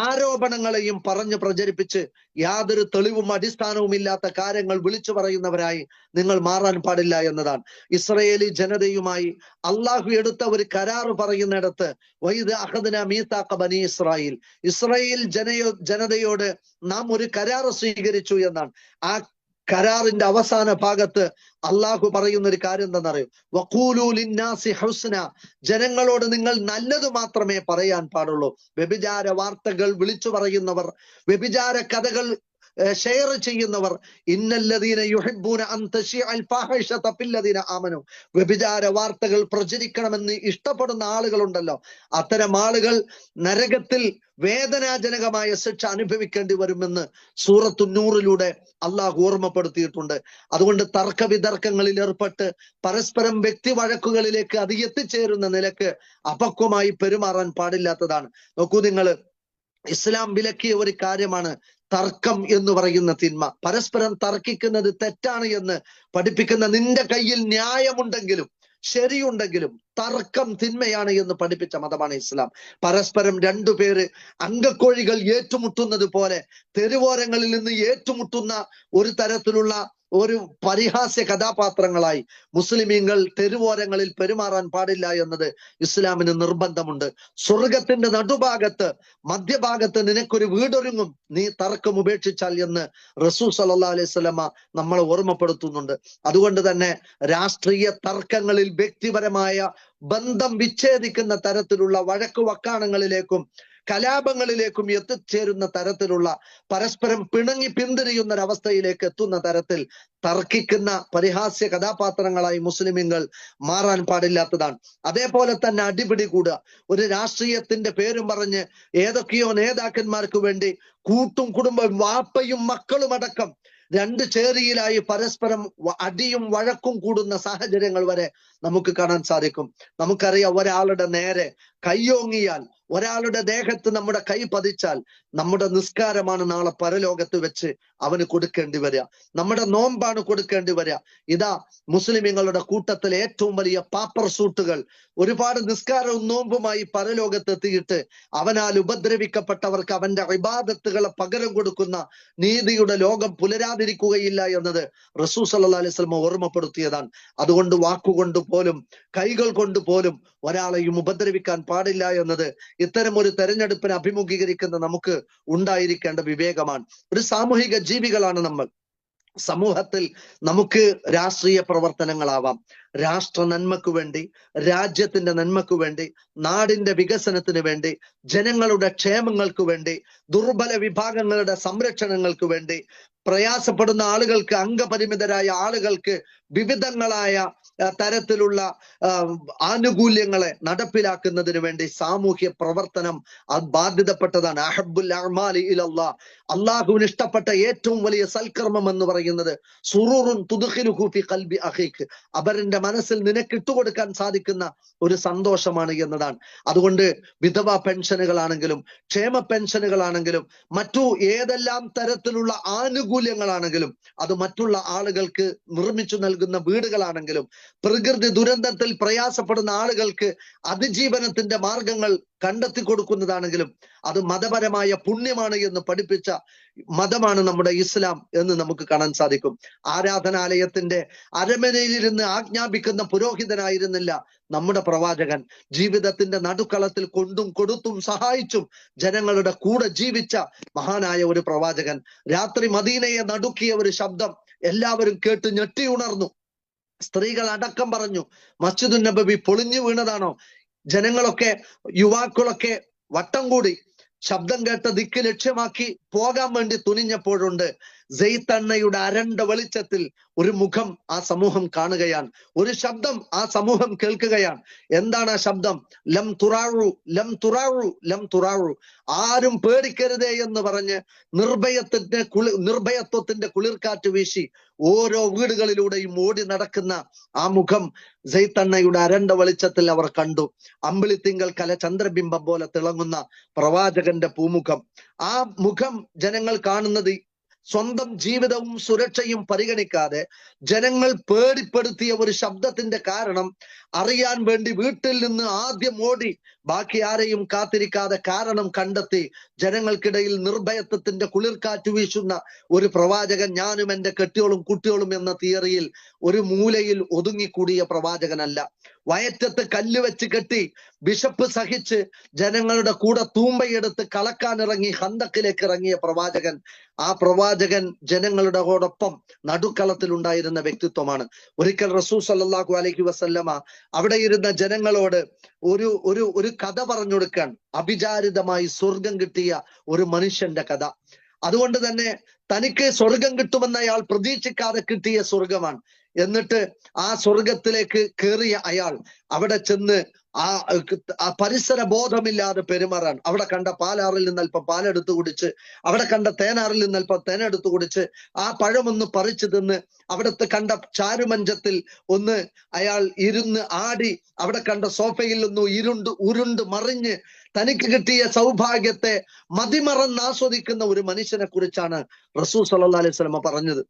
ആരോപണങ്ങളെയും പറഞ്ഞ് പ്രചരിപ്പിച്ച് യാതൊരു തെളിവും അടിസ്ഥാനവും ഇല്ലാത്ത കാര്യങ്ങൾ വിളിച്ചു പറയുന്നവരായി നിങ്ങൾ മാറാൻ പാടില്ല എന്നതാണ്. ഇസ്രയേലി ജനതയുമായി അള്ളാഹു എടുത്ത ഒരു കരാറ് പറയുന്നിടത്ത് വൈദ അഖദ്നാ മീസാഖ ബനി ഇസ്രായേൽ, ഇസ്രായേൽ ജനതയോട് നാം ഒരു കരാറ് സ്വീകരിച്ചു എന്നാണ്. ആ കരാറിന്റെ അവസാന ഭാഗത്ത് അള്ളാഹു പറയുന്ന ഒരു കാര്യം എന്താണെന്നറിയോ? വഖൂലു ലിന്നാസി ഹുസ്ന, ജനങ്ങളോട് നിങ്ങൾ നല്ലത് മാത്രമേ പറയാൻ പാടുള്ളൂ. വ്യഭിചാര വാർത്തകൾ വിളിച്ചു പറയുന്നവർ, വ്യഭിചാര കഥകൾ ഷെയർ ചെയ്യുന്നവർ, ഇന്നല്ലദീന യുഹിബ്ബൂന അൻ തശിഅൽ ഫാഹിഷത ഫില്ലദീന ആമനു, വ്യഭിചാര വാർത്തകൾ പ്രചരിക്കണമെന്ന് ഇഷ്ടപ്പെടുന്ന ആളുകളുണ്ടല്ലോ, അത്തരം ആളുകൾ നരകത്തിൽ വേദനാജനകമായ ശിക്ഷ അനുഭവിക്കേണ്ടി വരുമെന്ന് സൂറത്തു നൂറിലൂടെ അള്ളാഹു ഓർമ്മപ്പെടുത്തിയിട്ടുണ്ട്. അതുകൊണ്ട് തർക്കവിതർക്കങ്ങളിൽ ഏർപ്പെട്ട് പരസ്പരം വ്യക്തി വഴക്കുകളിലേക്ക് അത് എത്തിച്ചേരുന്ന നിലക്ക് അപക്വമായി പെരുമാറാൻ പാടില്ലാത്തതാണ്. നോക്കൂ നിങ്ങൾ, ഇസ്ലാം വിലക്കിയ ഒരു കാര്യമാണ് തർക്കം എന്ന് പറയുന്ന തിന്മ. പരസ്പരം തർക്കിക്കുന്നത് തെറ്റാണ് എന്ന് പഠിപ്പിക്കുന്ന, നിന്റെ കയ്യിൽ ന്യായമുണ്ടെങ്കിലും ശരിയുണ്ടെങ്കിലും തർക്കം തിന്മയാണ് എന്ന് പഠിപ്പിച്ച മതമാണ് ഇസ്ലാം. പരസ്പരം രണ്ടുപേര് അങ്കക്കോഴികൾ ഏറ്റുമുട്ടുന്നത് പോലെ തെരുവോരങ്ങളിൽ നിന്ന് ഏറ്റുമുട്ടുന്ന ഒരു തരത്തിലുള്ള ഒരു പരിഹാസ്യ കഥാപാത്രങ്ങളായി മുസ്ലിമീങ്ങൾ തെരുവോരങ്ങളിൽ പെരുമാറാൻ പാടില്ല എന്നത് ഇസ്ലാമിന് നിർബന്ധമുണ്ട്. സ്വർഗത്തിന്റെ നടുഭാഗത്ത് മധ്യഭാഗത്ത് നിനക്കൊരു വീടൊരുങ്ങും നീ തർക്കം ഉപേക്ഷിച്ചാൽ എന്ന് റസൂൽ സല്ലല്ലാഹു അലൈഹി വസല്ലമ നമ്മളെ ഓർമ്മപ്പെടുത്തുന്നുണ്ട്. അതുകൊണ്ട് തന്നെ രാഷ്ട്രീയ തർക്കങ്ങളിൽ വ്യക്തിപരമായ ബന്ധം വിച്ഛേദിക്കുന്ന തരത്തിലുള്ള വഴക്കു വക്കാണങ്ങളിലേക്കും കലാപങ്ങളിലേക്കും എത്തിച്ചേരുന്ന തരത്തിലുള്ള പരസ്പരം പിണങ്ങി പിന്തിരിയുന്ന ഒരവസ്ഥയിലേക്ക് എത്തുന്ന തരത്തിൽ തർക്കിക്കുന്ന പരിഹാസ്യ കഥാപാത്രങ്ങളായി മുസ്ലിമീങ്ങൾ മാറാൻ പാടില്ലാത്തതാണ്. അതേപോലെ തന്നെ അടിപിടി കൂടുക, ഒരു രാഷ്ട്രീയത്തിന്റെ പേരും പറഞ്ഞ് ഏതൊക്കെയോ നേതാക്കന്മാർക്ക് വേണ്ടി കൂട്ടും കുടുംബം വാപ്പയും മക്കളും അടക്കം രണ്ട് ചേരിയിലായി പരസ്പരം അടിയും വഴക്കും കൂടുന്ന സാഹചര്യങ്ങൾ വരെ നമുക്ക് കാണാൻ സാധിക്കും. നമുക്കറിയാം, ഒരാളുടെ നേരെ കയ്യോങ്ങിയാൽ, ഒരാളുടെ ദേഹത്ത് നമ്മുടെ കൈ പതിച്ചാൽ നമ്മുടെ നിസ്കാരമാണ് നാളെ പരലോകത്ത് വെച്ച് അവന് കൊടുക്കേണ്ടി വരിക, നമ്മുടെ നോമ്പാണ് കൊടുക്കേണ്ടി വരിക. ഇതാ മുസ്ലിമീങ്ങളുടെ കൂട്ടത്തിൽ ഏറ്റവും വലിയ പാപ്പർ സൂട്ടുകൾ ഒരുപാട് നിസ്കാരവും നോമ്പുമായി പരലോകത്ത് എത്തിയിട്ട് അവനാൽ ഉപദ്രവിക്കപ്പെട്ടവർക്ക് അവന്റെ ഇബാദത്തുകളെ പകരം കൊടുക്കുന്ന നീതിയുടെ ലോകം പുലരാതിരിക്കുകയില്ല എന്നത് റസൂൽ സല്ലല്ലാഹു അലൈഹി വസല്ലം ഓർമ്മപ്പെടുത്തിയതാണ്. അതുകൊണ്ട് വാക്കുകൊണ്ട് പോലും കൈകൾ കൊണ്ട് പോലും ഒരാളെയും ഉപദ്രവിക്കാൻ പാടില്ല എന്നത് ഇത്തരം ഒരു തെരഞ്ഞെടുപ്പിനെ അഭിമുഖീകരിക്കുന്ന നമുക്ക് ഉണ്ടായിരിക്കേണ്ട വിവേകമാണ്. ഒരു സാമൂഹിക ജീവികളാണ് നമ്മൾ. സമൂഹത്തിൽ നമുക്ക് രാഷ്ട്രീയ പ്രവർത്തനങ്ങളാവാം, രാഷ്ട്ര നന്മക്ക് വേണ്ടി, രാജ്യത്തിന്റെ നന്മക്ക് വേണ്ടി, നാടിന്റെ വികസനത്തിന് വേണ്ടി, ജനങ്ങളുടെ ക്ഷേമങ്ങൾക്ക് വേണ്ടി, ദുർബല വിഭാഗങ്ങളുടെ സംരക്ഷണങ്ങൾക്ക് വേണ്ടി, പ്രയാസപ്പെടുന്ന ആളുകൾക്ക്, അംഗപരിമിതരായ ആളുകൾക്ക് വിവിധങ്ങളായ തരത്തിലുള്ള ആനുകൂല്യങ്ങളെ നടപ്പിലാക്കുന്നതിന് വേണ്ടി സാമൂഹ്യ പ്രവർത്തനം അത് ബാധ്യതപ്പെട്ടതാണ്. അഹബ്ബുൽ അഅ്മാലി ഇലല്ലാഹ്, അള്ളാഹുവിന് ഇഷ്ടപ്പെട്ട ഏറ്റവും വലിയ സൽക്കർമ്മം എന്ന് പറയുന്നത് സുറൂറുൻ തുദ്ഖിലുഹു ഫി ഖൽബി അഖീഖ്, അവരുടെ മനസ്സിൽ നിനക്ക് ഇട്ടുകൊടുക്കാൻ സാധിക്കുന്ന ഒരു സന്തോഷമാണ് എന്നതാണ്. അതുകൊണ്ട് വിധവാ പെൻഷനുകളാണെങ്കിലും ക്ഷേമ പെൻഷനുകളാണെങ്കിലും മറ്റു ഏതെല്ലാം തരത്തിലുള്ള ആനുകൂല്യങ്ങളാണെങ്കിലും അത് മറ്റുള്ള ആളുകൾക്ക് നിർമ്മിച്ചു നൽകുന്ന വീടുകളാണെങ്കിലും പ്രകൃതി ദുരന്തത്തിൽ പ്രയാസപ്പെടുന്ന ആളുകൾക്ക് അതിജീവനത്തിന്റെ മാർഗങ്ങൾ കണ്ടെത്തി കൊടുക്കുന്നതാണെങ്കിലും അത് മതപരമായ പുണ്യമാണ് എന്ന് പഠിപ്പിച്ച മതമാണ് നമ്മുടെ ഇസ്ലാം എന്ന് നമുക്ക് കാണാൻ സാധിക്കും. ആരാധനാലയത്തിന്റെ അരമനയിലിരുന്ന് ആജ്ഞാപിക്കുന്ന പുരോഹിതനായിരുന്നില്ല നമ്മുടെ പ്രവാചകൻ. ജീവിതത്തിന്റെ നടുക്കളത്തിൽ കൊണ്ടും കൊടുത്തും സഹായിച്ചും ജനങ്ങളുടെ കൂടെ ജീവിച്ച മഹാനായ ഒരു പ്രവാചകൻ. രാത്രി മദീനയെ നടുക്കിയ ഒരു ശബ്ദം എല്ലാവരും കേട്ട് ഞെട്ടി ഉണർന്നു. സ്ത്രീകൾ അടക്കം പറഞ്ഞു, മസ്ജിദുൻ നബവി പൊളിഞ്ഞു വീണതാണോ? ജനങ്ങളൊക്കെ, യുവാക്കളൊക്കെ വട്ടം കൂടി ശബ്ദം കേട്ട ദിക്ക് ലക്ഷ്യമാക്കി പോകാൻ വേണ്ടി തുനിഞ്ഞപ്പോഴുണ്ട് സെയ്ത്തണ്ണയുടെ അരണ്ട വെളിച്ചത്തിൽ ഒരു മുഖം ആ സമൂഹം കാണുകയാണ്, ഒരു ശബ്ദം ആ സമൂഹം കേൾക്കുകയാണ്. എന്താണ് ആ ശബ്ദം? ലം തുറാഴു ലം തുറാഴു ലം തുറാഴു, ആരും പേടിക്കരുതേ എന്ന് പറഞ്ഞ് നിർഭയത്വത്തിന്റെ കുളിർക്കാറ്റ് വീശി ഓരോ വീടുകളിലൂടെയും ഓടി നടക്കുന്ന ആ മുഖം സെയ്ത്തണ്ണയുടെ അരണ്ട വെളിച്ചത്തിൽ അവർ കണ്ടു. അമ്പിളിത്തിങ്കൾ കല ചന്ദ്രബിംബം പോലെ തിളങ്ങുന്ന പ്രവാചകന്റെ പൂമുഖം. ആ മുഖം ജനങ്ങൾ കാണുന്നത് സ്വന്തം ജീവിതവും സുരക്ഷയും പരിഗണിക്കാതെ ജനങ്ങൾ പേടിപ്പെടുത്തിയ ഒരു ശബ്ദത്തിന്റെ കാരണം അറിയാൻ വേണ്ടി വീട്ടിൽ നിന്ന് ആദ്യം ഓടി ബാക്കി ആരെയും കാത്തിരിക്കാതെ കാരണം കണ്ടെത്തി ജനങ്ങൾക്കിടയിൽ നിർഭയത്വത്തിന്റെ കുളിർക്കാറ്റ് വീശുന്ന ഒരു പ്രവാചകൻ ഞാനും എന്റെ കെട്ടിയോളും കുട്ടിയോളും എന്ന തിയറിയിൽ ഒരു മൂലയിൽ ഒതുങ്ങിക്കൂടിയ പ്രവാചകനല്ല. വയറ്റത്ത് കല്ല് വെച്ച് കെട്ടി ബിഷപ്പ് സഹിച്ച് ജനങ്ങളുടെ കൂടെ തൂമ്പയെടുത്ത് കളക്കാനിറങ്ങി ഹന്തക്കിലേക്ക് ഇറങ്ങിയ പ്രവാചകൻ. ആ പ്രവാചകൻ ജനങ്ങളുടെ ഓടൊപ്പം നടുക്കളത്തിൽ ഉണ്ടായിരുന്ന വ്യക്തിത്വമാണ്. ഒരിക്കൽ റസൂൽ സല്ലല്ലാഹു അലൈഹി വസല്ലമ അവിടെ ഇരുന്ന ജനങ്ങളോട് ഒരു കഥ പറഞ്ഞു കൊടുക്കാൻ, അഭിചാരിതമായി സ്വർഗം കിട്ടിയ ഒരു മനുഷ്യന്റെ കഥ. അതുകൊണ്ട് തന്നെ തനിക്ക് സ്വർഗം കിട്ടുമെന്ന് അയാൾ പ്രതീക്ഷിക്കാതെ കിട്ടിയ സ്വർഗമാണ്. എന്നിട്ട് ആ സ്വർഗത്തിലേക്ക് കയറിയ അയാൾ അവിടെ ചെന്ന് ആ പരിസര ബോധമില്ലാതെ പെരുമാറാൻ, അവിടെ കണ്ട പാലാറിൽ നിന്ന് അല്പം പാലെടുത്ത് കുടിച്ച്, അവിടെ കണ്ട തേനാറിൽ നിന്ന് അല്പം തേനെടുത്ത് കുടിച്ച്, ആ പഴമൊന്ന് പറിച്ചു തിന്ന്, അവിടുത്തെ കണ്ട ചാരുമഞ്ചത്തിൽ ഒന്ന് അയാൾ ഇരുന്ന് ആടി, അവിടെ കണ്ട സോഫയിൽ ഒന്ന് ഉരുണ്ട് മറിഞ്ഞ് തനിക്ക് കിട്ടിയ സൗഭാഗ്യത്തെ മതിമറന്ന് ആസ്വദിക്കുന്ന ഒരു മനുഷ്യനെ കുറിച്ചാണ് റസൂൽ സല്ലല്ലാഹു അലൈഹി വസല്ലം പറഞ്ഞത്.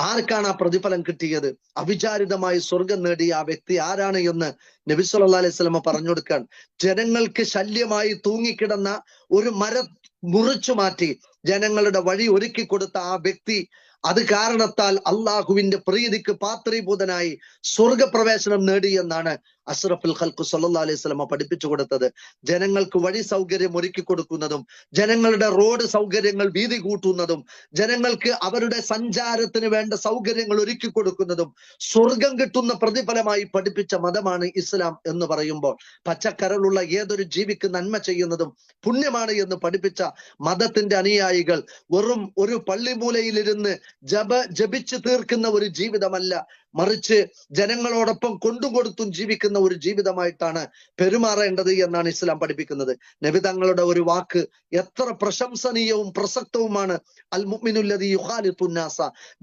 ആർക്കാണ് ആ പ്രതിഫലം കിട്ടിയത്? അവിചാരിതമായി സ്വർഗം നേടിയ ആ വ്യക്തി ആരാണ് എന്ന് നബി സല്ലല്ലാഹു അലൈഹി വസല്ലം പറഞ്ഞു കൊടുക്കാൻ, ജനങ്ങൾക്ക് ശല്യമായി തൂങ്ങിക്കിടന്ന ഒരു മരം മുറിച്ചു മാറ്റി ജനങ്ങളുടെ വഴി ഒരുക്കി കൊടുത്ത ആ വ്യക്തി, അത് കാരണത്താൽ അള്ളാഹുവിന്റെ പ്രീതിക്ക് പാത്രീഭൂതനായി സ്വർഗപ്രവേശനം നേടി എന്നാണ് അഷ്റഫുൽ ഖൽഖ് സല്ലല്ലാഹു അലൈഹി വസല്ലം പഠിപ്പിച്ചു കൊടുത്തത്. ജനങ്ങൾക്ക് വഴി സൗകര്യം ഒരുക്കി കൊടുക്കുന്നതും, ജനങ്ങളുടെ റോഡ് സൗകര്യങ്ങൾ വീതി കൂട്ടുന്നതും, ജനങ്ങൾക്ക് അവരുടെ സഞ്ചാരത്തിന് വേണ്ട സൗകര്യങ്ങൾ ഒരുക്കി കൊടുക്കുന്നതും സ്വർഗം കിട്ടുന്ന പ്രതിഫലമായി പഠിപ്പിച്ച മതമാണ് ഇസ്ലാം എന്ന് പറയുമ്പോൾ, പച്ചക്കരളുള്ള ഏതൊരു ജീവിക്ക് നന്മ ചെയ്യുന്നതും പുണ്യമാണ് എന്ന് പഠിപ്പിച്ച മതത്തിന്റെ അനുയായികൾ വെറും ഒരു പള്ളിമൂലയിലിരുന്ന് ജപിച്ചു തീർക്കുന്ന ഒരു ജീവിതമല്ല, മറിച്ച് ജനങ്ങളോടൊപ്പം കൊണ്ടുകൊടുത്തും ജീവിക്കുന്ന ഒരു ജീവിതമായിട്ടാണ് പെരുമാറേണ്ടത് എന്നാണ് ഇസ്ലാം പഠിപ്പിക്കുന്നത്. നബി തങ്ങളുടെ ഒരു വാക്ക് എത്ര പ്രശംസനീയവും പ്രസക്തവുമാണ്. അൽ മുഅ്മിനുൽ ലദീ യുഖാലിത്തുൻ നാസ,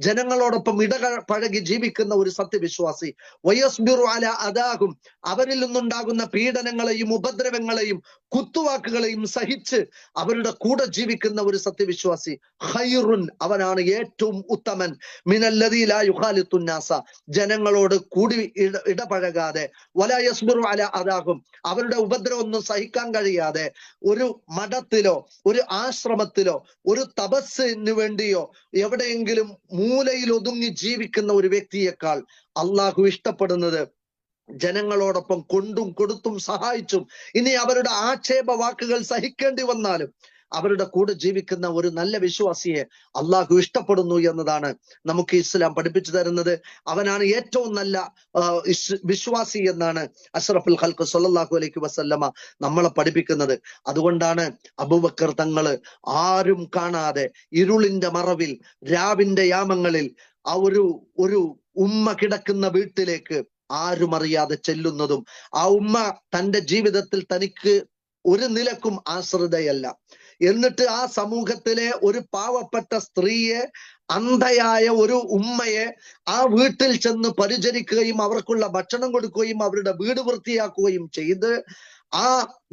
ജനങ്ങളോടൊപ്പം ഇടപഴകി ജീവിക്കുന്ന ഒരു സത്യവിശ്വാസി. വയസ്ബിറു അലാ അദാഹും, അവരിൽ നിന്നുണ്ടാകുന്ന പീഡനങ്ങളെയും ഉപദ്രവങ്ങളെയും കുത്തുവാക്കുകളെയും സഹിച്ച് അവരുടെ കൂടെ ജീവിക്കുന്ന ഒരു സത്യവിശ്വാസി. ഖൈറുൻ, അവനാണ് ഏറ്റവും ഉത്തമൻ. മിനൽ ലദീ ലാ യുഖാലിത്തുൻ നാസ, ജനങ്ങളോട് കൂടി ഇടപഴകാതെ, വലാ യസ്ബിറു അലാ അദാഹും, അവരുടെ ഉപദ്രവമൊന്നും സഹിക്കാൻ കഴിയാതെ ഒരു മഠത്തിലോ ഒരു ആശ്രമത്തിലോ ഒരു തപസ്സിന് വേണ്ടിയോ എവിടെയെങ്കിലും മൂലയിൽ ഒതുങ്ങി ജീവിക്കുന്ന ഒരു വ്യക്തിയേക്കാൾ അള്ളാഹു ഇഷ്ടപ്പെടുന്നത് ജനങ്ങളോടൊപ്പം കൊണ്ടും കൊടുത്തും സഹായിച്ചും, ഇനി അവരുടെ ആക്ഷേപ വാക്കുകൾ സഹിക്കേണ്ടി വന്നാലും അവരുടെ കൂടെ ജീവിക്കുന്ന ഒരു നല്ല വിശ്വാസിയെ അള്ളാഹു ഇഷ്ടപ്പെടുന്നു എന്നതാണ് നമുക്ക് ഇസ്ലാം പഠിപ്പിച്ചു തരുന്നത്. അവനാണ് ഏറ്റവും നല്ല വിശ്വാസി എന്നാണ് അഷ്റഫുൽ ഖൽഖ് സല്ലല്ലാഹു അലൈഹി വസല്ലമ നമ്മളെ പഠിപ്പിക്കുന്നത്. അതുകൊണ്ടാണ് അബൂബക്കർ തങ്ങള് ആരും കാണാതെ ഇരുളിന്റെ മറവിൽ രാവിന്റെ യാമങ്ങളിൽ ആ ഒരു ഉമ്മ കിടക്കുന്ന വീട്ടിലേക്ക് ആരും അറിയാതെ ചെല്ലുന്നതും, ആ ഉമ്മ തന്റെ ജീവിതത്തിൽ തനിക്ക് ഒരു നിലക്കും ആശ്രിതയല്ല, എന്നിട്ട് ആ സമൂഹത്തിലെ ഒരു പാവപ്പെട്ട സ്ത്രീയെ, അന്ധയായ ഒരു ഉമ്മയെ ആ വീട്ടിൽ ചെന്ന് പരിചരിക്കുകയും അവർക്കുള്ള ഭക്ഷണം കൊടുക്കുകയും അവരുടെ വീട് വൃത്തിയാക്കുകയും ചെയ്ത് ആ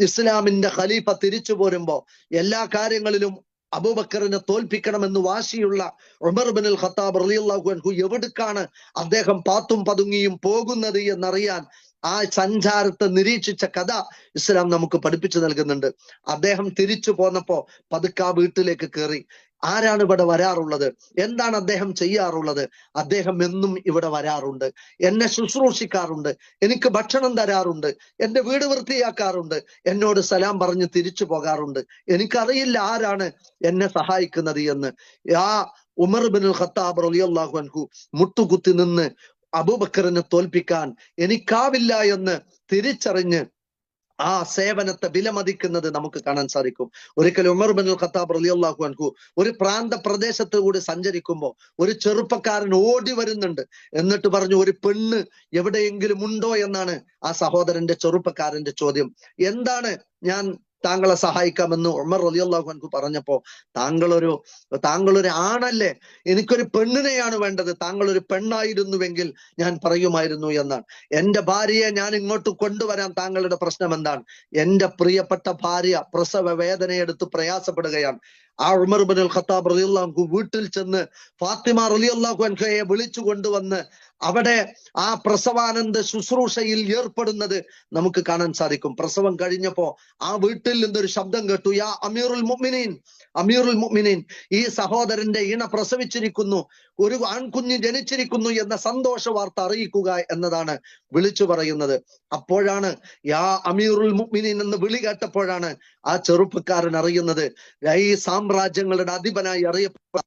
ഇസ്ലാമിന്റെ ഖലീഫ തിരിച്ചു പോരുമ്പോ എല്ലാ കാര്യങ്ങളിലും അബൂബക്കറിനെ തോൽപ്പിക്കണമെന്ന് വാശിയുള്ള ഉമർ ഇബ്നുൽ ഖത്താബ് റളിയല്ലാഹു അൻഹു എവിടേക്കാണ് അദ്ദേഹം പാത്തും പതുങ്ങിയും പോകുന്നത് എന്നറിയാൻ ആ സഞ്ചാരത്തെ നിരീക്ഷിച്ച കഥ ഇസ്ലാം നമുക്ക് പഠിപ്പിച്ചു നൽകുന്നുണ്ട്. അദ്ദേഹം തിരിച്ചു പോന്നപ്പോ പതുക്കെ ആ വീട്ടിലേക്ക് കയറി. ആരാണ് ഇവിടെ വരാറുള്ളത്? എന്താണ് അദ്ദേഹം ചെയ്യാറുള്ളത്? അദ്ദേഹം എന്നും ഇവിടെ വരാറുണ്ട്, എന്നെ ശുശ്രൂഷിക്കാറുണ്ട്, എനിക്ക് ഭക്ഷണം തരാറുണ്ട്, എന്റെ വീട് വൃത്തിയാക്കാറുണ്ട്, എന്നോട് സലാം പറഞ്ഞ് തിരിച്ചു പോകാറുണ്ട്. എനിക്കറിയില്ല ആരാണ് എന്നെ സഹായിക്കുന്നത് എന്ന്. ആ ഉമർ ഇബ്നുൽ ഖത്താബ് റളിയല്ലാഹു അൻഹു മുട്ടുകുത്തി നിന്ന് അബൂബക്കറിനെ തോൽപ്പിക്കാൻ എനിക്കാവില്ല എന്ന് തിരിച്ചറിഞ്ഞ് ആ സേവനത്തെ വിലമതിക്കുന്നത് നമുക്ക് കാണാൻ സാധിക്കും. ഒരിക്കൽ ഉമർ ഇബ്നുൽ ഖത്താബ് റളിയല്ലാഹു അൻഹു ഒരു പ്രാന്ത പ്രദേശത്ത് കൂടി സഞ്ചരിക്കുമ്പോൾ ഒരു ചെറുപ്പക്കാരൻ ഓടി വരുന്നുണ്ട്. എന്നിട്ട് പറഞ്ഞു, ഒരു പെണ്ണ് എവിടെയെങ്കിലും ഉണ്ടോ എന്നാണ് ആ സഹോദരന്റെ ചെറുപ്പക്കാരന്റെ ചോദ്യം. എന്താണ്, ഞാൻ താങ്കളെ സഹായിക്കാമെന്ന് ഉമർ റളിയല്ലാഹു അൻഹു പറഞ്ഞപ്പോ, താങ്കളൊരു ആണല്ലേ, എനിക്കൊരു പെണ്ണിനെയാണ് വേണ്ടത്, താങ്കൾ ഒരു പെണ്ണായിരുന്നുവെങ്കിൽ ഞാൻ പറയുമായിരുന്നു എന്നാണ്. എന്റെ ഭാര്യയെ ഞാൻ ഇങ്ങോട്ട് കൊണ്ടുവരാൻ താങ്കളുടെ പ്രശ്നം എന്താണ്? എന്റെ പ്രിയപ്പെട്ട ഭാര്യ പ്രസവ വേദനയെടുത്ത് പ്രയാസപ്പെടുകയാണ്. ആ ഉമർ ഇബ്നുൽ ഖത്താബ് റളിയല്ലാഹു അൻഹു വീട്ടിൽ ചെന്ന് ഫാത്തിമ റളിയല്ലാഹു അൻഹയെ വിളിച്ചു കൊണ്ടുവന്ന് അവിടെ ആ പ്രസവാനന്ദ ശുശ്രൂഷയിൽ ഏർപ്പെടുന്നത് നമുക്ക് കാണാൻ സാധിക്കും. പ്രസവം കഴിഞ്ഞപ്പോ ആ വീട്ടിൽ നിന്നൊരു ശബ്ദം കേട്ടു, യാ അമീറുൽ മുഅ്മിനീൻ, അമീറുൽ മുഅ്മിനീൻ, ഈ സഹോദരന്റെ ഇണ പ്രസവിച്ചിരിക്കുന്നു, ഒരു ആൺകുഞ്ഞ് ജനിച്ചിരിക്കുന്നു എന്ന സന്തോഷ വാർത്ത അറിയിക്കുക എന്നതാണ് വിളിച്ചു പറയുന്നത്. അപ്പോഴാണ് യാ അമീറുൽ മുഅ്മിനീൻ എന്ന് വിളി കേട്ടപ്പോഴാണ് ആ ചെറുപ്പക്കാരൻ അറിയുന്നത് ഈ സാമ്രാജ്യങ്ങളുടെ അധിപനായി അറിയപ്പെട്ട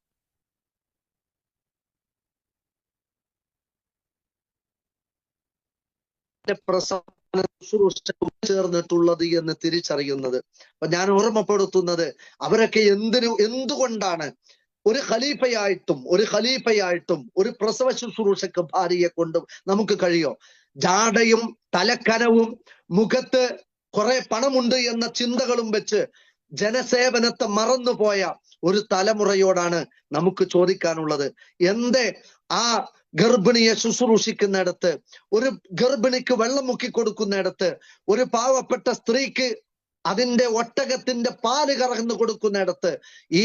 ചേർന്നിട്ടുള്ളത് എന്ന് തിരിച്ചറിയുന്നത്. അപ്പൊ ഞാൻ ഓർമ്മപ്പെടുത്തുന്നത്, അവരൊക്കെ എന്തുകൊണ്ടാണ് ഒരു ഖലീഫയായിട്ടും ഒരു പ്രസവ ശുശ്രൂഷക്ക് ഭാര്യയെ കൊണ്ട് നമുക്ക് കഴിയോ? ജാടയും തലക്കനവും മുഖത്ത് കുറെ പണമുണ്ട് എന്ന ചിന്തകളും വെച്ച് ജനസേവനത്തെ മറന്നുപോയ ഒരു തലമുറയോടാണ് നമുക്ക് ചോദിക്കാനുള്ളത്. എന്തേ ആ ഗർഭിണിയെ ശുശ്രൂഷിക്കുന്നിടത്ത്, ഒരു ഗർഭിണിക്ക് വെള്ളം മുക്കി കൊടുക്കുന്നിടത്ത്, ഒരു പാവപ്പെട്ട സ്ത്രീക്ക് അതിന്റെ ഒട്ടകത്തിന്റെ പാല് കറന്നു കൊടുക്കുന്നിടത്ത് ഈ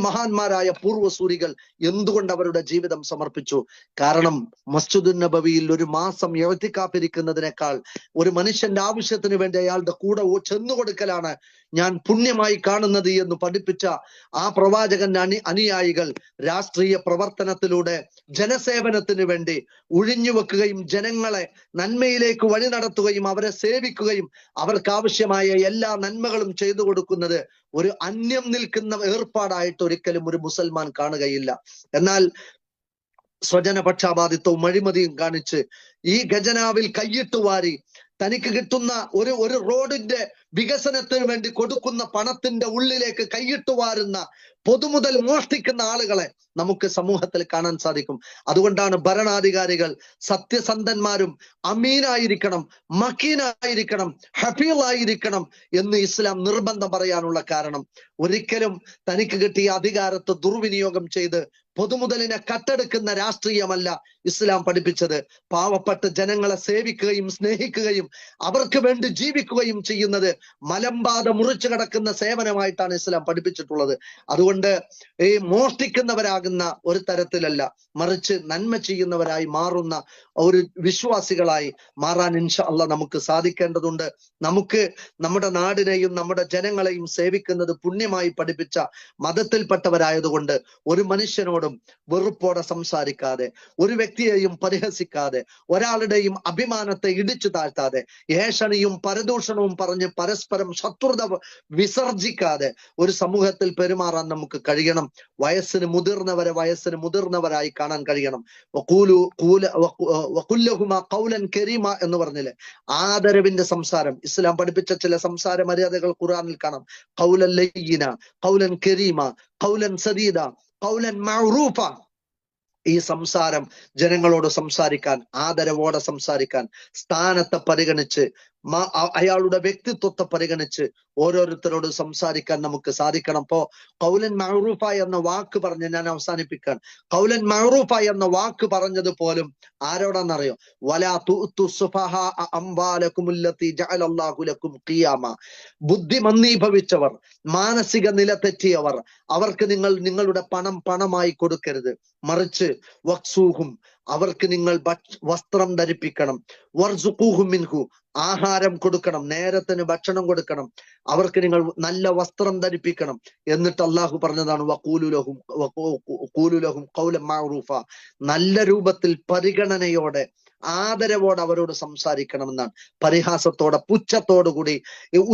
മഹാന്മാരായ പൂർവ്വസൂരികൾ എന്തുകൊണ്ട് അവരുടെ ജീവിതം സമർപ്പിച്ചു? കാരണം മസ്ജിദുൻ നബവിയിൽ ഒരു മാസം ഇഅ്തികാഫിരിക്കുന്നതിനേക്കാൾ ഒരു മനുഷ്യന്റെ ആവശ്യത്തിന് വേണ്ടി അയാളുടെ കൂടെ ചെന്നു കൊടുക്കലാണ് ഞാൻ പുണ്യമായി കാണുന്നത് എന്ന് പഠിപ്പിച്ച ആ പ്രവാചകന്റെ അനുയായികൾ രാഷ്ട്രീയ പ്രവർത്തനത്തിലൂടെ ജനസേവനത്തിന് വേണ്ടി ഒഴിഞ്ഞു വെക്കുകയും ജനങ്ങളെ നന്മയിലേക്ക് വഴി നടത്തുകയും അവരെ സേവിക്കുകയും അവർക്ക് ആവശ്യമായ എല്ലാ നന്മകളും ചെയ്തു കൊടുക്കുന്നത് ഒരു അന്യം നിൽക്കുന്ന ഏർപ്പാടായിട്ട് ഒരിക്കലും ഒരു മുസൽമാൻ കാണുകയില്ല. എന്നാൽ സ്വജനപക്ഷാപാതിത്വവും അഴിമതിയും കാണിച്ച് ഈ ഖജനാവിൽ കൈയിട്ട് വാരി തനിക്ക് കിട്ടുന്ന ഒരു റോഡിന്റെ വികസനത്തിന് വേണ്ടി കൊടുക്കുന്ന പണത്തിന്റെ ഉള്ളിലേക്ക് കൈയിട്ട് വാരുന്ന പൊതുമുതൽ മോഷ്ടിക്കുന്ന ആളുകളെ നമുക്ക് സമൂഹത്തിൽ കാണാൻ സാധിക്കും. അതുകൊണ്ടാണ് ഭരണാധികാരികൾ സത്യസന്ധന്മാരും അമീനായിരിക്കണം, മക്കീനായിരിക്കണം, ഹഫീളായിരിക്കണം എന്ന് ഇസ്ലാം നിർബന്ധം പറയാനുള്ള കാരണം, ഒരിക്കലും തനിക്ക് കിട്ടിയ അധികാരത്തെ ദുർവിനിയോഗം ചെയ്ത് പൊതുമുതലിനെ കട്ടെടുക്കുന്ന രാഷ്ട്രീയമല്ല ഇസ്ലാം പഠിപ്പിച്ചത്. പാവപ്പെട്ട ജനങ്ങളെ സേവിക്കുകയും സ്നേഹിക്കുകയും അവർക്ക് വേണ്ടി ജീവിക്കുകയും ചെയ്യുന്നത് മലമ്പാത മുറിച്ചു കടക്കുന്ന സേവനമായിട്ടാണ് ഇസ്ലാം പഠിപ്പിച്ചിട്ടുള്ളത്. അതുകൊണ്ട് ഈ മോഷ്ടിക്കുന്നവരാകുന്ന ഒരു തരത്തിലല്ല, മറിച്ച് നന്മ ചെയ്യുന്നവരായി മാറുന്ന ഒരു വിശ്വാസികളായി മാറാൻ ഇൻഷാ അല്ലാഹ് നമുക്ക് സാധിക്കേണ്ടതുണ്ട്. നമുക്ക് നമ്മുടെ നാടിനെയും നമ്മുടെ ജനങ്ങളെയും സേവിക്കുന്നത് പുണ്യമായി പഠിപ്പിച്ച മതത്തിൽപ്പെട്ടവരായതുകൊണ്ട് ഒരു മനുഷ്യനോടും വെറുപ്പോടെ സംസാരിക്കാതെ, ഒരു വ്യക്തിയെയും പരിഹസിക്കാതെ, ഒരാളുടെയും അഭിമാനത്തെ ഇടിച്ചു താഴ്ത്താതെ, ഏഷണിയും പരദൂഷണവും പറഞ്ഞ് പരസ്പരം ശത്രുത വിസർജിക്കാതെ ഒരു സമൂഹത്തിൽ പെരുമാറാൻ നമുക്ക് കഴിയണം. വയസ്സിന് മുതിർന്നവരായി കാണാൻ കഴിയണം. ഖൗലൻ കരീമ എന്ന് പറഞ്ഞില്ലേ, ആദരവിന്റെ സംസാരം. ഇസ്ലാം പഠിപ്പിച്ച ചില സംസാര മര്യാദകൾ ഖുർആനിൽ കാണാം. ഖൗലൻ ലയ്യിന, ഖൗലൻ കരീമ, ഖൗലൻ സദീദ, ഖൗലൻ മഅറൂഫ. ഈ സംസാരം ജനങ്ങളോട് സംസാരിക്കാൻ, ആദരവോടെ സംസാരിക്കാൻ, സ്ഥാനത്തെ പരിഗണിച്ച്, അയാളുടെ വ്യക്തിത്വത്തെ പരിഗണിച്ച് ഓരോരുത്തരോട് സംസാരിക്കാൻ നമുക്ക് സാധിക്കണം. അപ്പോ ഖൗലൻ മഅറൂഫ എന്ന വാക്ക് പറഞ്ഞ് ഞാൻ അവസാനിപ്പിക്കാൻ. ഖൗലൻ മഅറൂഫ എന്ന വാക്ക് പറഞ്ഞത് പോലും ആരോടാന്നറിയോ? വലാ തുഅ്തു സുഫഹാ അംവാലകുമുല്ലതി ജഅലല്ലാഹു ലക്കും ഖിയാമ. ബുദ്ധി മന്ദീഭവിച്ചവർ, മാനസിക നില തെറ്റിയവർ, അവർക്ക് നിങ്ങൾ നിങ്ങളുടെ പണം പണമായി കൊടുക്കരുത്, മറിച്ച് വക്സൂഹും, അവർക്ക് നിങ്ങൾ വസ്ത്രം ധരിപ്പിക്കണം, വർസുഖൂഹും മിൻഹു, ആഹാരം കൊടുക്കണം, നേരത്തിന് ഭക്ഷണം കൊടുക്കണം, അവർക്ക് നിങ്ങൾ നല്ല വസ്ത്രം ധരിപ്പിക്കണം. എന്നിട്ട് അള്ളാഹു പറഞ്ഞതാണ് വഖൂലുലഹും ഖൗലൻ മഅറൂഫ, നല്ല രൂപത്തിൽ പരിഗണനയോടെ ആദരവോടെ അവരോട് സംസാരിക്കണമെന്നാണ്. പരിഹാസത്തോടെ, പുച്ഛത്തോടുകൂടി,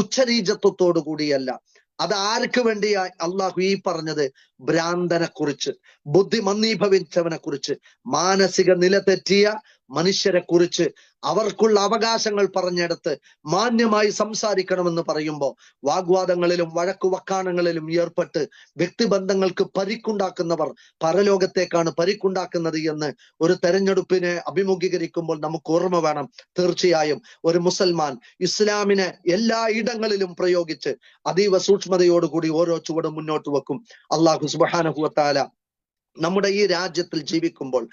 ഉച്ചനീചത്വത്തോടു കൂടിയല്ല. അത് ആർക്ക് വേണ്ടിയാ അള്ളാഹു ഈ പറഞ്ഞത്? ഭ്രാന്തനെ കുറിച്ച്, ബുദ്ധി മന്ദീഭവിച്ചവനെ കുറിച്ച്, മാനസിക നില തെറ്റിയ മനുഷ്യരെ കുറിച്ച്, അവർക്കുള്ള അവകാശങ്ങൾ പറഞ്ഞെടുത്ത് മാന്യമായി സംസാരിക്കണമെന്ന് പറയുമ്പോൾ വാഗ്വാദങ്ങളിലും വഴക്കുവക്കാണങ്ങളിലും ഏർപ്പെട്ട് വ്യക്തിബന്ധങ്ങൾക്ക് പരിക്കുണ്ടാക്കുന്നവർ പരലോകത്തേക്കാണ് പരിക്കുണ്ടാക്കുന്നത് എന്ന് ഒരു തെരഞ്ഞെടുപ്പിനെ അഭിമുഖീകരിക്കുമ്പോൾ നമുക്ക് ഓർമ്മ വേണം. തീർച്ചയായും ഒരു മുസൽമാൻ ഇസ്ലാമിനെ എല്ലാ ഇടങ്ങളിലും പ്രയോഗിച്ച് അതീവ സൂക്ഷ്മതയോടുകൂടി ഓരോ ചുവടും മുന്നോട്ട് വെക്കും. അല്ലാഹു സുബ്ഹാനഹു വ തആല നമ്മുടെ ഈ രാജ്യത്തിൽ ജീവിക്കുമ്പോൾ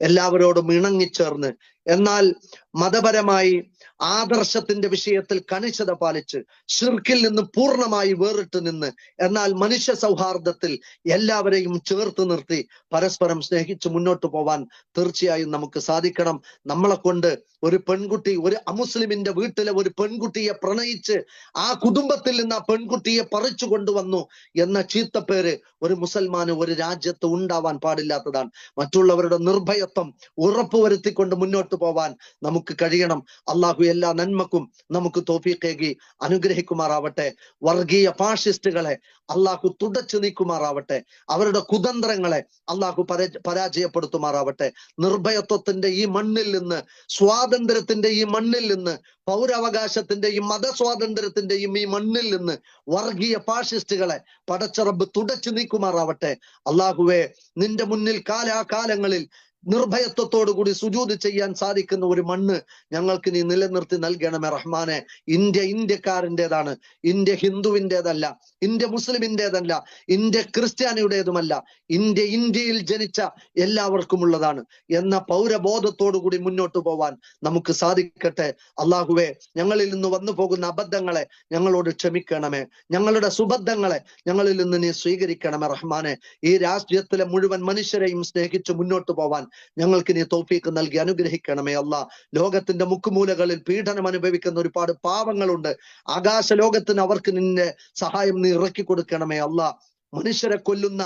എല്ലാവരോടും ഇണങ്ങിച്ചേർന്ന് എന്നാൽ മതപരമായി ആദർശത്തിന്റെ വിഷയത്തിൽ കണിശത പാലിച്ച് ശിർക്കിൽ നിന്ന് പൂർണ്ണമായി വേറിട്ട് നിന്ന് എന്നാൽ മനുഷ്യ സൗഹാർദ്ദത്തിൽ എല്ലാവരെയും ചേർത്ത് നിർത്തി പരസ്പരം സ്നേഹിച്ച് മുന്നോട്ട് പോവാൻ തീർച്ചയായും നമുക്ക് സാധിക്കണം. നമ്മളെ കൊണ്ട് ഒരു പെൺകുട്ടി, ഒരു അമുസ്ലിമിന്റെ വീട്ടിലെ ഒരു പെൺകുട്ടിയെ പ്രണയിച്ച് ആ കുടുംബത്തിൽ നിന്ന് ആ പെൺകുട്ടിയെ പറിച്ചു കൊണ്ടുവന്നു എന്ന ചീത്തപ്പേര് ഒരു മുസൽമാന് ഒരു രാജ്യത്ത് ഉണ്ടാവാൻ പാടില്ലാത്തതാണ്. മറ്റുള്ളവരുടെ നിർഭയത്വം ഉറപ്പുവരുത്തിക്കൊണ്ട് മുന്നോട്ട് പോവാൻ നമുക്ക് കഴിയണം. അള്ളാഹു എല്ലാ നന്മക്കും നമുക്ക് തൗഫീഖേകി അനുഗ്രഹിക്കുമാറാവട്ടെ. വർഗീയ ഫാഷിസ്റ്റുകളെ അള്ളാഹു തുടച്ചു നീക്കുമാറാവട്ടെ. അവരുടെ കുതന്ത്രങ്ങളെ അള്ളാഹു പരാജയപ്പെടുത്തുമാറാവട്ടെ. നിർഭയത്വത്തിന്റെ ഈ മണ്ണിൽ നിന്ന്, സ്വാതന്ത്ര്യത്തിന്റെ ഈ മണ്ണിൽ നിന്ന്, പൗരാവകാശത്തിന്റെയും മതസ്വാതന്ത്ര്യത്തിന്റെയും ഈ മണ്ണിൽ നിന്ന് വർഗീയ ഫാഷിസ്റ്റുകളെ പടച്ചറബ് തുടച്ചു നീക്കുമാറാവട്ടെ. അള്ളാഹുവേ, നിന്റെ മുന്നിൽ കാലാകാലങ്ങളിൽ നിർഭയത്വത്തോടു കൂടി സുജൂദ് ചെയ്യാൻ സാധിക്കുന്ന ഒരു മണ്ണ് ഞങ്ങൾക്ക് നീ നിലനിർത്തി നൽകണമേ റഹ്മാനെ. ഇന്ത്യ ഇന്ത്യക്കാരൻ്റെതാണ്, ഇന്ത്യ ഹിന്ദുവിൻ്റെതല്ല, ഇന്ത്യ മുസ്ലിമിൻ്റെതല്ല, ഇന്ത്യ ക്രിസ്ത്യാനിയുടേതുമല്ല. ഇന്ത്യ ഇന്ത്യയിൽ ജനിച്ച എല്ലാവർക്കുമുള്ളതാണ് എന്ന പൗരബോധത്തോടു കൂടി മുന്നോട്ട് പോവാൻ നമുക്ക് സാധിക്കട്ടെ. അള്ളാഹുവേ, ഞങ്ങളിൽ നിന്ന് വന്നു പോകുന്ന അബദ്ധങ്ങളെ ഞങ്ങളോട് ക്ഷമിക്കണമേ. ഞങ്ങളുടെ സുബദ്ധങ്ങളെ ഞങ്ങളിൽ നിന്ന് നീ സ്വീകരിക്കണമേ റഹ്മാനെ. ഈ രാഷ്ട്രീയത്തിലെ മുഴുവൻ മനുഷ്യരെയും സ്നേഹിച്ച് മുന്നോട്ട് പോവാൻ ഞങ്ങൾക്ക് നീ തൗഫീഖ് നൽകി അനുഗ്രഹിക്കണമേ അല്ലാ. ലോകത്തിന്റെ മുക്കുമൂലകളിൽ പീഡനം അനുഭവിക്കുന്ന ഒരുപാട് പാവങ്ങളുണ്ട്. ആകാശ ലോകത്തിന് അവർക്ക് നിന്റെ സഹായം നീ ഇറക്കി കൊടുക്കണമേ അല്ലാ. മനുഷ്യരെ കൊല്ലുന്ന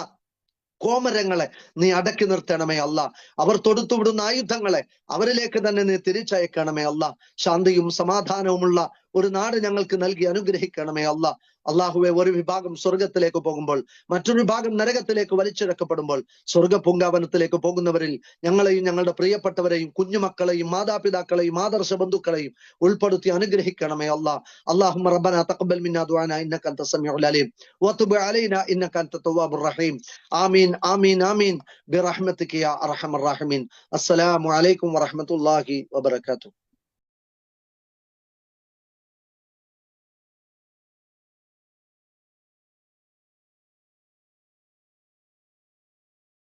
കോമരങ്ങളെ നീ അടക്കി നിർത്തണമേ അല്ല. അവർ തൊടുത്തുവിടുന്ന ആയുധങ്ങളെ അവരിലേക്ക് തന്നെ നീ തിരിച്ചയക്കണമേ അല്ല. ശാന്തിയും സമാധാനവുമുള്ള ഒരു നാട് ഞങ്ങൾക്ക് നൽകി അനുഗ്രഹിക്കണമേ അല്ല. അള്ളാഹുവെ, ഒരു വിഭാഗം സ്വർഗത്തിലേക്ക് പോകുമ്പോൾ മറ്റൊരു വിഭാഗം നരകത്തിലേക്ക് വലിച്ചിഴക്കപ്പെടുമ്പോൾ സ്വർഗ പൂങ്കാവനത്തിലേക്ക് പോകുന്നവരിൽ ഞങ്ങളെയും ഞങ്ങളുടെ പ്രിയപ്പെട്ടവരെയും കുഞ്ഞുമക്കളെയും മാതാപിതാക്കളെയും ആദർശ ബന്ധുക്കളെയും ഉൾപ്പെടുത്തി അനുഗ്രഹിക്കണമേ അല്ലാ. അല്ലാഹുമ്മ റബ്ബനാ തഖബ്ബൽ മിന്നാ ദുആനാ ഇന്നക അൻത സമീഉൽ അലീം വതുബ് അലൈനാ ഇന്നക അൻത തവ്വാബുർ റഹീം. ആമീൻ ആമീൻ ആമീൻ ബിറഹ്മതിക യാ അർഹമർ റഹീമീൻ. അസ്സലാമു അലൈക്കും വറഹ്മത്തുള്ളാഹി വബറകാതുഹു.